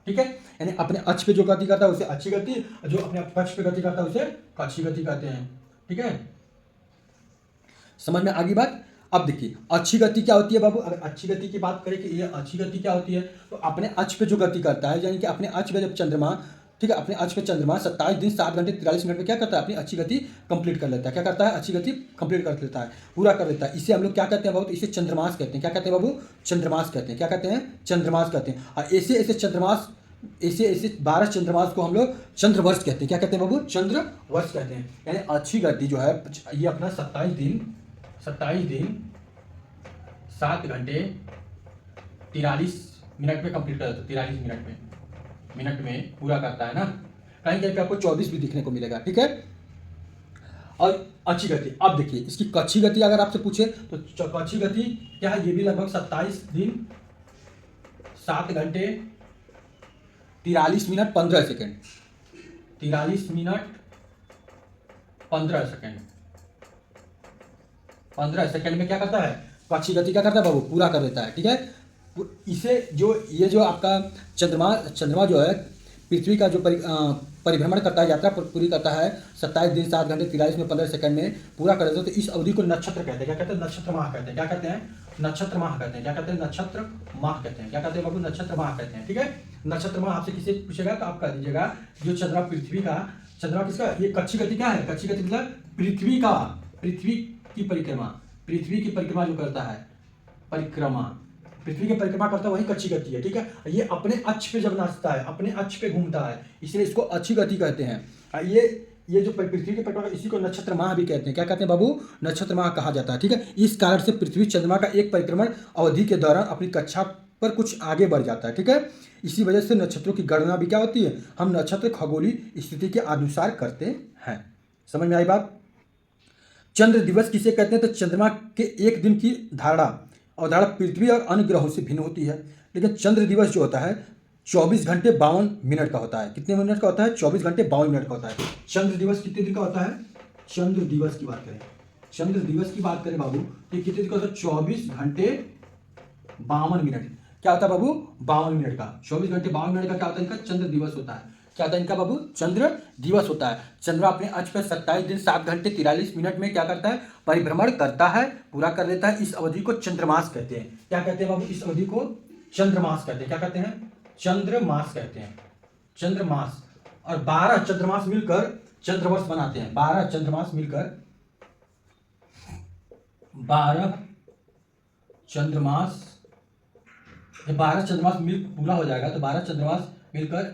ठीक है। यानी अपने अक्ष पे जो गति करता है उसे अच्छी गति, और जो अपने कक्ष पे गति करता है उसे कक्षी गति कहते हैं, ठीक है। समझ में आ गई बात? अब देखिए अच्छी गति क्या होती है बाबू? अगर अच्छी गति की बात करें कि ये अच्छी गति क्या होती है, तो अपने अक्ष पे जो गति करता है, यानी कि अपने अक्ष पे जब चंद्रमा, ठीक है, अपने अक्ष पे चंद्रमा 27 दिन 7 घंटे 43 मिनट में क्या करता है? अपनी अच्छी गति कंप्लीट कर लेता है। क्या करता है? अच्छी गति कंप्लीट कर लेता है, पूरा कर लेता है। इसे हम लोग क्या कहते हैं बाबू? इसे चंद्रमास कहते हैं। क्या कहते हैं बाबू? चंद्रमास कहते हैं। क्या कहते हैं? चंद्रमास कहते हैं। और ऐसे चंद्रमास, ऐसे 12 चंद्रमास को हम लोग चंद्रवर्ष कहते हैं। क्या कहते हैं बाबू? चंद्रवर्ष कहते हैं। यानी अच्छी गति जो है ये अपना 27 दिन 7 घंटे 43 मिनट में कंप्लीट कर देता है। 43 मिनट में मिनट में पूरा करता है ना, कहीं कहीं पे आपको 24 भी दिखने को मिलेगा, ठीक है। और अच्छी गति, अब देखिए इसकी कच्छी गति अगर आपसे पूछे तो कच्छी गति क्या है, ये भी लगभग 27 दिन 7 घंटे 43 minute 15 second, 43 minute 15 second, 15 second में क्या करता है, कच्छी गति क्या करता है बाबू, पूरा कर देता है, ठीक है। इसे जो ये जो आपका चंद्रमा जो है पृथ्वी का जो परिभ्रमण करता है, यात्रा पूरी करता है 27 दिन 7 घंटे 43 में 15 सेकंड में पूरा कर देता है, तो इस अवधि को नक्षत्र कहते हैं। क्या कहते हैं, नक्षत्र माह कहते हैं। क्या कहते हैं, नक्षत्र माह कहते हैं। क्या कहते हैं, नक्षत्र माह कहते हैं। क्या कहते हैं बाबू, नक्षत्र माह कहते हैं, ठीक है। नक्षत्र माह आपसे किसी पूछेगा तो आप कह दीजिएगा जो चंद्रमा पृथ्वी का, चंद्रमा किसका, ये कच्छी गति क्या है, कच्छी गति मतलब पृथ्वी का, पृथ्वी की परिक्रमा, पृथ्वी की परिक्रमा जो करता है, परिक्रमा पृथ्वी की परिक्रमा करता है वही कच्छी गति है, ठीक है। ये अपने अक्ष पे जब नाचता है, अपने अक्ष पे घूमता है, इसलिए इसको अच्छी गति कहते हैं। ये जो पृथ्वी की परिक्रमा इसी को नक्षत्र माह भी कहते हैं। क्या कहते हैं बाबू, नक्षत्र माह कहा जाता है, ठीक है। इस कारण से पृथ्वी चंद्रमा का एक परिक्रमण अवधि के दौरान अपनी कक्षा पर कुछ आगे बढ़ जाता है, ठीक है। इसी वजह से नक्षत्रों की गणना भी क्या होती है, हम नक्षत्र खगोलीय स्थिति के अनुसार करते हैं। समझ में आई बात। चंद्र दिवस किसे कहते हैं, तो चंद्रमा के एक दिन की अवधारणा पृथ्वी और अन्य ग्रहों से भिन्न होती है, लेकिन चंद्र दिवस जो होता है 24 घंटे 52 मिनट का होता है। कितने मिनट का होता है, 24 घंटे 52 मिनट का होता है। चंद्र दिवस कितने दिन का होता है, चंद्र दिवस की बात करें, चंद्र दिवस की बात करें बाबू तो कितने दिन का होता है, 24 घंटे 52 मिनट। क्या होता है बाबू, 52 मिनट का, 24 घंटे 52 मिनट का क्या होता है, इनका चंद्र दिवस होता है। क्या होता है इनका बाबू, चंद्र दिवस होता है। चंद्रमा अपने अक्ष पर 27 दिन 7 घंटे 43 मिनट में क्या करता है, परिभ्रमण करता है, पूरा कर लेता है। इस अवधि को चंद्रमास कहते हैं। क्या कहते हैं बाबू, इस अवधि को चंद्रमास कहते हैं। क्या कहते हैं, चंद्रमास कहते हैं, चंद्रमास। और 12 चंद्रमास मिलकर चंद्रवर्ष बनाते हैं। 12 चंद्रमास मिलकर 12 चंद्रमास, 12 चंद्रमास मिल पूरा हो जाएगा तो 12 चंद्रमास मिलकर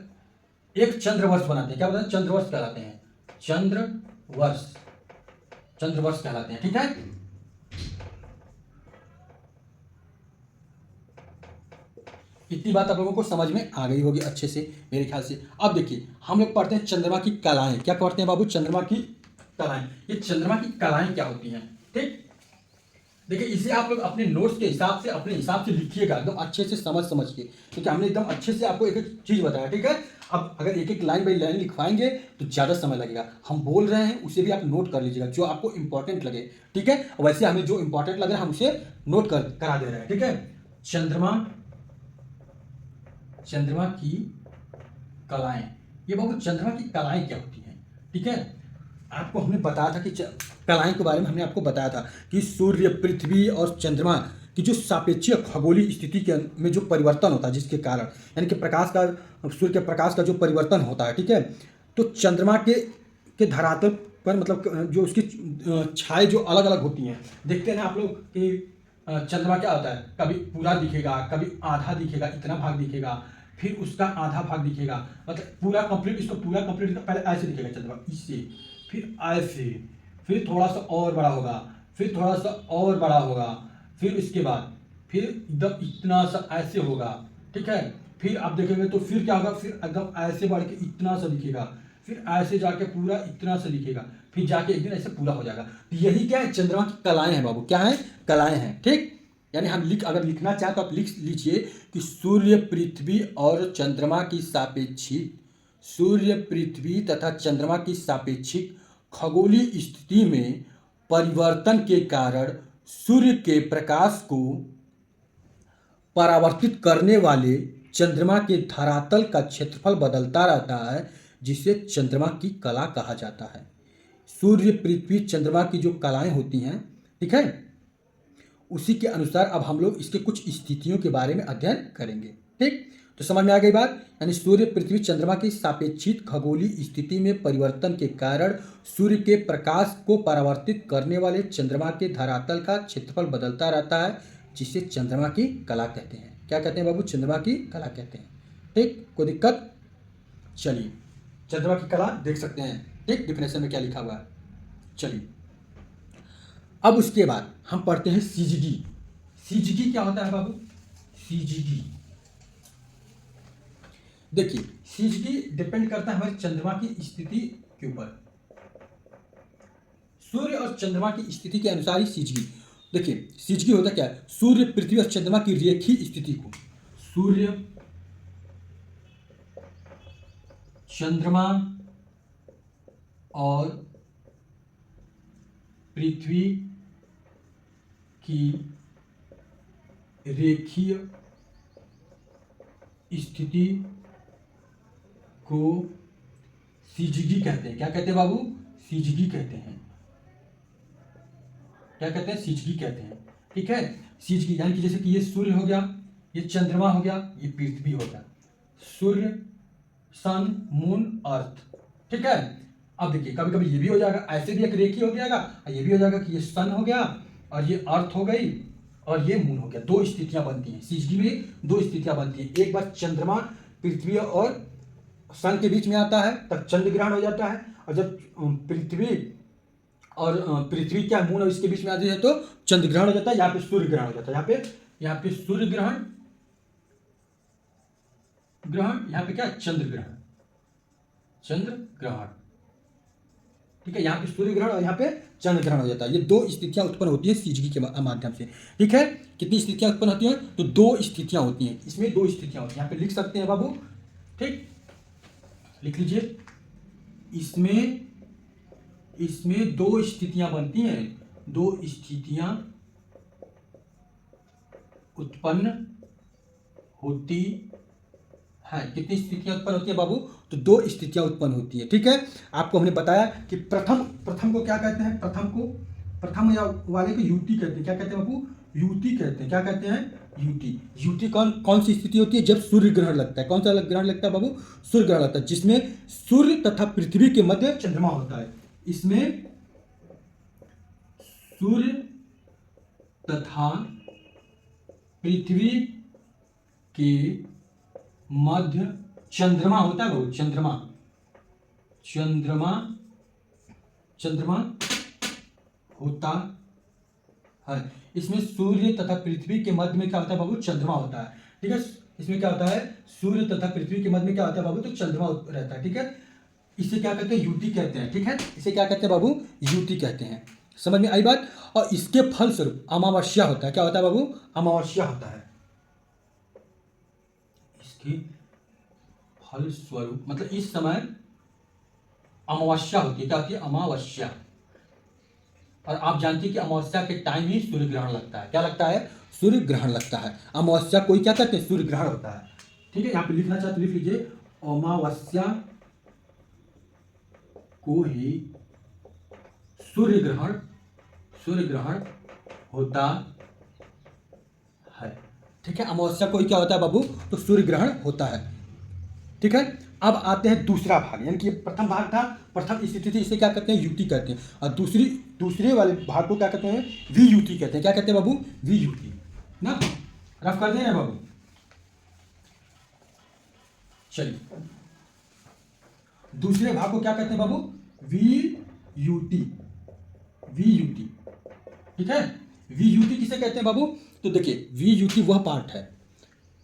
एक चंद्रवर्ष बनाते हैं। क्या बताते हैं, चंद्रवर्ष कहलाते हैं, चंद्रवर्ष, चंद्रवर्ष कहलाते हैं, ठीक है। इतनी बात आप लोगों को समझ में आ गई होगी अच्छे से मेरे ख्याल से। अब देखिए हम लोग पढ़ते हैं चंद्रमा की कलाएं। क्या पढ़ते हैं बाबू, चंद्रमा की कलाएं। ये चंद्रमा की कलाएं क्या होती हैं, ठीक। देखिए इसे आप लोग अपने नोट्स के हिसाब से, अपने हिसाब से लिखिएगा एकदम अच्छे से समझ के, क्योंकि हमने एकदम अच्छे से आपको एक एक चीज़ बताया, ठीक है। अब अगर एक एक लाइन बाई लाइन लिखवाएंगे तो ज़्यादा समय लगेगा। हम बोल रहे हैं उसे भी आप नोट कर लीजिएगा जो आपको इंपॉर्टेंट लगे, ठीक है। वैसे हमें जो इंपॉर्टेंट लगे हम उसे नोट करा दे रहे हैं, ठीक है। चंद्रमा की कलाएं, ये बाबू चंद्रमा की कलाएं क्या होती हैं, ठीक है। आपको हमने बताया था कि कलाएं के बारे में हमने आपको बताया था कि सूर्य, पृथ्वी और चंद्रमा की जो सापेक्षीय खगोलीय स्थिति के में जो परिवर्तन होता है, जिसके कारण यानी कि सूर्य के प्रकाश का जो परिवर्तन होता है, ठीक है। तो चंद्रमा के धरातल पर मतलब जो उसकी छाए जो अलग अलग होती हैं, देखते हैं ना आप लोग कि चंद्रमा क्या होता है, कभी पूरा दिखेगा, कभी आधा दिखेगा, इतना भाग दिखेगा, फिर उसका आधा भाग दिखेगा, मतलब पूरा कंप्लीट, इसको पूरा कंप्लीट पहले ऐसे दिखेगा चंद्रमा, इससे, फिर ऐसे, फिर थोड़ा सा और बड़ा होगा, फिर थोड़ा सा और बड़ा होगा, फिर इसके बाद फिर एकदम इतना सा ऐसे होगा, ठीक है। फिर आप देखेंगे तो फिर क्या होगा, फिर एकदम ऐसे बढ़ के इतना सा दिखेगा, फिर ऐसे जाके पूरा इतना सा दिखेगा, फिर जाके एक दिन ऐसे पूरा हो जाएगा। तो यही क्या है, चंद्रमा की कलाएं हैं बाबू, क्या है, कलाएं हैं, ठीक। यानी हम अगर लिखना चाहें तो आप लिख लीजिए कि सूर्य, पृथ्वी और चंद्रमा की सापेक्षिक, सूर्य, पृथ्वी तथा चंद्रमा की सापेक्षिक खगोलीय स्थिति में परिवर्तन के कारण सूर्य के प्रकाश को परावर्तित करने वाले चंद्रमा के धरातल का क्षेत्रफल बदलता रहता है, जिसे चंद्रमा की कला कहा जाता है। सूर्य, पृथ्वी, चंद्रमा की जो कलाएं होती हैं, ठीक है, उसी के अनुसार अब हम लोग इसके कुछ स्थितियों के बारे में अध्ययन करेंगे, ठीक। तो समझ में आ गई बात। यानी सूर्य, पृथ्वी, चंद्रमा की सापेक्षिक खगोलीय स्थिति में परिवर्तन के कारण सूर्य के प्रकाश को परावर्तित करने वाले चंद्रमा के धरातल का क्षेत्रफल बदलता रहता है, जिसे चंद्रमा की कला कहते हैं। क्या कहते हैं बाबू, चंद्रमा की कला कहते हैं, ठीक। कोई दिक्कत, चलिए चंद्रमा की कला देख सकते हैं, ठीक, डिफिनेशन में क्या लिखा हुआ है। चलिए अब उसके बाद हम पढ़ते हैं सीजीडी। सीजीडी क्या होता है बाबू, सीजीडी, देखिए सीजगी डिपेंड करता है हमारे चंद्रमा की स्थिति के ऊपर। सूर्य और चंद्रमा की स्थिति के अनुसार ही सीजगी। देखिए सीजगी होता क्या है, सूर्य पृथ्वी और चंद्रमा की रेखीय स्थिति को, सूर्य चंद्रमा और पृथ्वी की रेखीय स्थिति को सीजगी कहते हैं। क्या कहते हैं बाबू, सीजगी कहते हैं। क्या कहते हैं, सीजगी कहते हैं। ठीक है, सीजगी यानी कि जैसे कि ये सूर्य हो गया, ये चंद्रमा हो गया, ये पृथ्वी हो गया, सूर्य सन मून अर्थ। ठीक है, अब देखिए कभी कभी ये भी हो जाएगा, ऐसे भी एक रेखी हो जाएगा, और ये भी हो जाएगा कि ये सन हो गया और ये अर्थ हो गई और ये मून हो गया। दो स्थितियां बनती हैं सीजगी में, दो स्थितियां बनती हैं। एक बार चंद्रमा पृथ्वी और सन के बीच में आता है तब चंद्र ग्रहण हो जाता है, और जब पृथ्वी क्या मून और इसके बीच में आती है तो चंद्र ग्रहण हो जाता है। यहाँ पे सूर्य ग्रहण हो जाता है, यहाँ पे सूर्य ग्रहण, यहाँ पे क्या, चंद्र ग्रहण, चंद्र ग्रहण। ठीक है, यहाँ पे सूर्य ग्रहण और यहाँ पे चंद्र ग्रहण हो जाता है। ये दो स्थितियां उत्पन्न होती है सीजगी के माध्यम से। ठीक है, कितनी स्थितियां उत्पन्न होती हैं, तो दो स्थितियां होती हैं, इसमें दो स्थितियां होती हैं। यहाँ पे लिख सकते हैं बाबू, ठीक, लिख लीजिए, इसमें दो स्थितियां बनती हैं, दो स्थितियां उत्पन्न होती है। कितनी स्थितियां उत्पन्न होती है बाबू, तो दो स्थितियां उत्पन्न होती है। ठीक है, आपको हमने बताया कि प्रथम को क्या कहते हैं, प्रथम या वाले को युति कहते हैं। क्या कहते हैं बाबू, युति कहते हैं। क्या कहते हैं, युति। युति कौन सी स्थिति होती है, जब सूर्य ग्रहण लगता है। कौन सा ग्रहण लगता है बाबू, सूर्य ग्रहण लगता है, जिसमें सूर्य तथा पृथ्वी के मध्य चंद्रमा होता है। इसमें सूर्य तथा पृथ्वी के मध्य चंद्रमा होता है बाबू, चंद्रमा होता है। इसमें सूर्य तथा पृथ्वी के मध्य में क्या होता है बाबू, चंद्रमा होता है। ठीक है, इसमें क्या होता है, सूर्य तथा पृथ्वी के मध्य में क्या होता है बाबू, तो चंद्रमा रहता है। ठीक है, इसे क्या कहते हैं, युति कहते हैं। ठीक है, इसे क्या कहते हैं बाबू, युति कहते हैं। समझ में आई बात। और इसके फलस्वरूप अमावस्या होता है। क्या होता है बाबू, अमावस्या होता है। इसके फलस्वरूप मतलब इस समय अमावस्या होती है। क्या होती है, अमावस्या। और आप जानते हैं कि अमावस्या के टाइम ही सूर्य ग्रहण लगता है। क्या लगता है, सूर्य ग्रहण लगता है। अमावस्या कोई क्या कहते हैं, सूर्य ग्रहण होता है। ठीक है, यहां पे लिखना चाहते लिख लीजिए, अमावस्या को ही सूर्य ग्रहण होता है। ठीक है, अमावस्या को ही क्या होता है बाबू, तो सूर्य ग्रहण होता है। ठीक है, अब आते हैं दूसरा भाग, यानी कि प्रथम भाग था, प्रथम स्थिति थी, इसे क्या कहते हैं, युति कहते हैं। और दूसरे वाले भाग को क्या कहते हैं, वियुति कहते हैं। क्या कहते हैं बाबू, वियुति ना, रफ कर दें बाबू। चलिए, दूसरे भाग को क्या कहते हैं बाबू, वियुति। ठीक है, वियुति किसे कहते हैं बाबू, तो देखिए वियुति वह पार्ट है।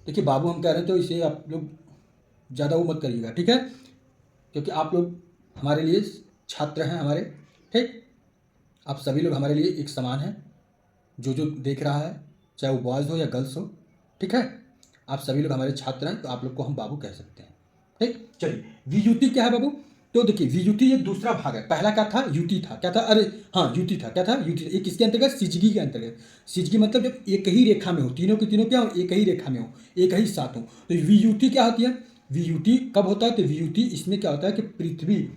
देखिए बाबू हम कह रहे हैं तो इसे आप लोग ज़्यादा वो मत करिएगा। ठीक है, क्योंकि आप लोग हमारे लिए छात्र हैं हमारे। ठीक, आप सभी लोग हमारे लिए एक समान हैं। जो देख रहा है, चाहे वो बॉयज़ हो या गर्ल्स हो, ठीक है, आप सभी लोग हमारे छात्र हैं, तो आप लोग को हम बाबू कह सकते हैं। ठीक, चलिए, वियुति क्या है बाबू, तो देखिए वियुति ये दूसरा भाग है। पहला क्या था, युति था। क्या था, अरे हाँ युति था। क्या था, युति। एक किसके अंतर्गत, सीजगी के अंतर्गत। सीजगी मतलब जब एक ही रेखा में हो, तीनों के तीनों क्या हो, एक ही रेखा में हो, एक ही साथ हो, तो वियुति क्या होती है, वियुति कब होता है, तो वियुति इसमें क्या होता है कि पृथ्वी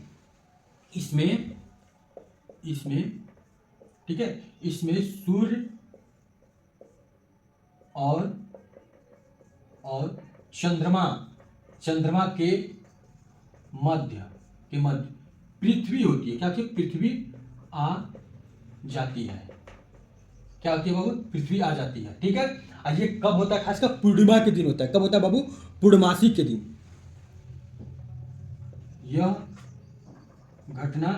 इसमें ठीक है, इसमें सूर्य और चंद्रमा के मध्य पृथ्वी होती है। क्या होती है, पृथ्वी आ जाती है। क्या होती है बाबू, पृथ्वी आ जाती है। ठीक है, और ये कब होता है, खासकर पूर्णिमा के दिन होता है। कब होता है बाबू, पूर्णमासी के दिन। यह घटना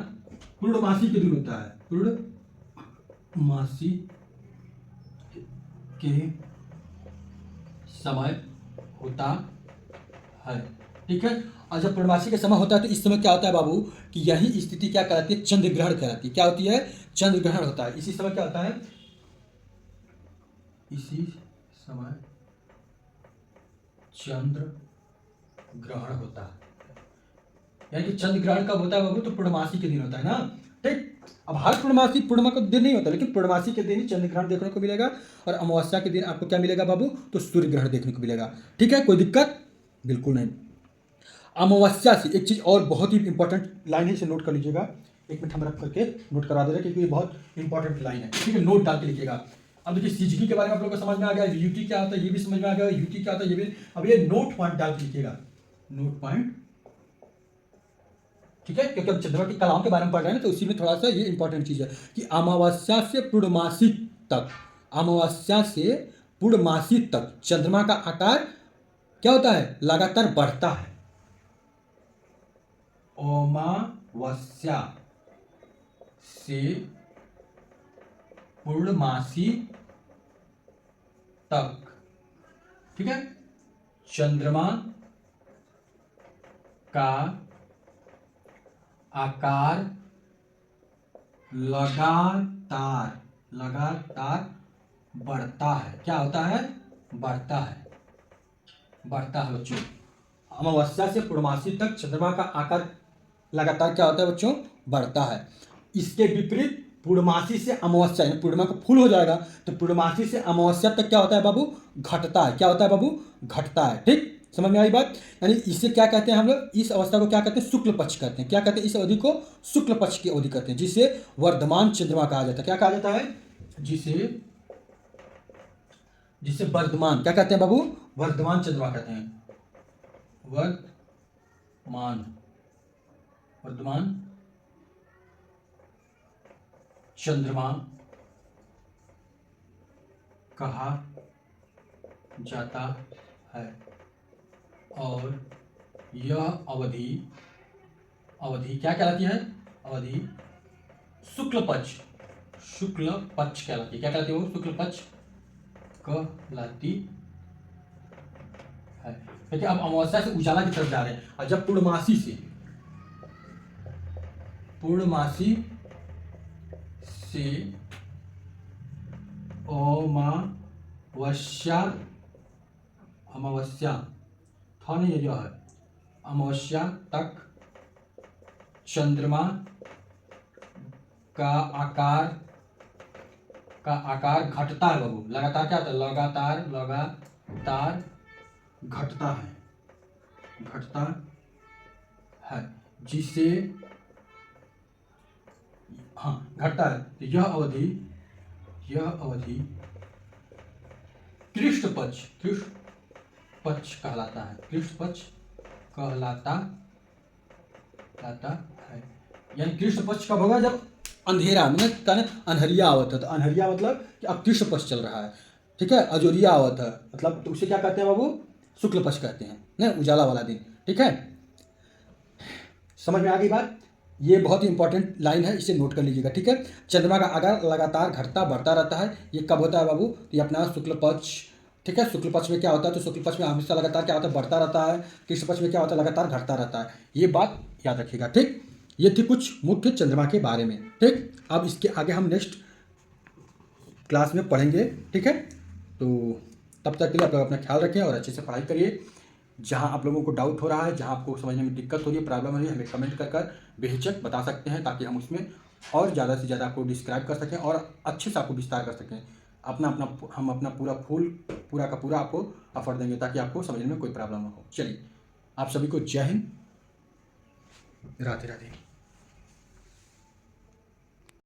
पूर्णमासी के दिन होता है, पूर्णमासी के समय होता है। ठीक है। और जब पूर्णमासी का समय होता है तो इस समय क्या होता है बाबू कि यही स्थिति क्या कहलाती है, चंद्र ग्रहण कहलाती है। क्या होती है, चंद्र ग्रहण होता है। इसी समय क्या होता है, इसी समय चंद्र ग्रहण होता है। यानी कि चंद्र ग्रहण कब होता है बाबू, तो पूर्णमासी के दिन होता है ना। ठीक, अब हर पूर्णमासी पूर्णिमा का दिन नहीं होता, लेकिन पूर्णमासी के दिन ही चंद्र ग्रहण देखने को मिलेगा। और अमावस्या के दिन आपको क्या मिलेगा बाबू, तो सूर्य ग्रहण देखने को मिलेगा। ठीक है, कोई दिक्कत बिल्कुल नहीं। अमावस्या से एक चीज़ और बहुत ही इंपॉर्टेंट लाइन है, इसे नोट कर लीजिएगा। एक मिनट हम रख करके नोट करवा दे रहे हैं, क्योंकि ये बहुत इंपॉर्टेंट लाइन है। ठीक है, नोट डाल के लिखिएगा। अब देखिए सीजीपी के बारे में आप लोगों को समझ में आ गया, यूटी क्या होता है ये भी समझ में आ गया, यूटी क्या होता है ये भी। अब ये नोट पॉइंट डाल के लिखिएगा, नोट पॉइंट। ठीक है, क्योंकि हम चंद्रमा की कलाओं के बारे में पढ़ रहे हैं ना, तो उसी में थोड़ा सा ये इंपॉर्टेंट चीज़ है कि अमावस्या से पूर्णमासी तक, अमावस्या से पूर्णमासी तक चंद्रमा का आकार क्या होता है, लगातार बढ़ता है। अमावस्या से पूर्णमासी तक, ठीक है, चंद्रमा का आकार लगातार बढ़ता है। क्या होता है, बढ़ता है, बढ़ता है बच्चों। अमावस्या से पूर्णमासी तक चंद्रमा का आकार लगातार क्या होता है बच्चों, बढ़ता है। इसके विपरीत पूर्णमासी से अमावस्या, यानी पूर्णिमा का फुल हो जाएगा तो पूर्णमासी से अमावस्या तक क्या होता है बाबू, घटता है। क्या होता है बाबू, घटता है। ठीक, समझ में आई बात। यानी इसे क्या कहते हैं हम लोग, इस अवस्था को क्या कहते हैं, शुक्ल पक्ष कहते हैं। क्या कहते हैं, इस अवधि को शुक्ल पक्ष की अवधि कहते हैं, जिसे वर्धमान चंद्रमा कहा जाता है। क्या कहा जाता है, जिसे वर्धमान क्या कहते हैं बाबू, वर्धमान चंद्रमा कहते हैं। वर्धमान चंद्रमा कहा जाता है। और यह अवधि क्या कहलाती है, अवधि शुक्ल पक्ष कहलाती है। क्या कहलाती है वो, शुक्ल पक्ष कहलाती है। देखिए अब अमावस्या से उजाला की तरफ जा रहे हैं, और जब पूर्णमासी से अमावस्या था नहीं, जो है अमावस्या तक चंद्रमा का आकार घटता है बाबू। लगातार क्या होता है, लगातार घटता है, जिसे घटता है। तो यह अवधि कृष्ण पक्ष कहलाता है। कृष्ण पक्ष कहलाता है। यानी कृष्ण पक्ष कब होगा, जब अंधेरा मतलब अनहरिया आवत है। तो अनहरिया मतलब कि अब कृष्ण पक्ष चल रहा है। ठीक है, अजोरिया आवत है मतलब, तो उसे क्या कहते हैं बाबू, शुक्ल पक्ष कहते हैं ना, उजाला वाला दिन। ठीक है, समझ में आ गई बात। ये बहुत ही इंपॉर्टेंट लाइन है, इसे नोट कर लीजिएगा। ठीक है, चंद्रमा का आकार लगातार घटता बढ़ता रहता है। ये कब होता है बाबू, तो ये अपना शुक्ल पक्ष। ठीक है, शुक्ल पक्ष में क्या होता है, तो शुक्ल पक्ष में हमेशा लगातार क्या होता है, बढ़ता रहता है। कृष्ण पक्ष में क्या होता है, लगातार घटता रहता है। ये बात याद रखिएगा। ठीक, ये थी कुछ मुख्य चंद्रमा के बारे में। ठीक, अब इसके आगे हम नेक्स्ट क्लास में पढ़ेंगे। ठीक है, तो तब तक के लिए आप लोग अपना ख्याल रखें और अच्छे से पढ़ाई करिए। जहाँ आप लोगों को डाउट हो रहा है, जहाँ आपको समझने में दिक्कत हो रही है, प्रॉब्लम हो रही है, हमें कमेंट कर बेहिचक बता सकते हैं, ताकि हम उसमें और ज़्यादा से ज़्यादा आपको डिस्क्राइब कर सकें और अच्छे से आपको विस्तार कर सकें। हम अपना पूरा का पूरा आपको ऑफर देंगे, ताकि आपको समझने में कोई प्रॉब्लम ना हो। चलिए, आप सभी को जय हिंद, राधे राधे।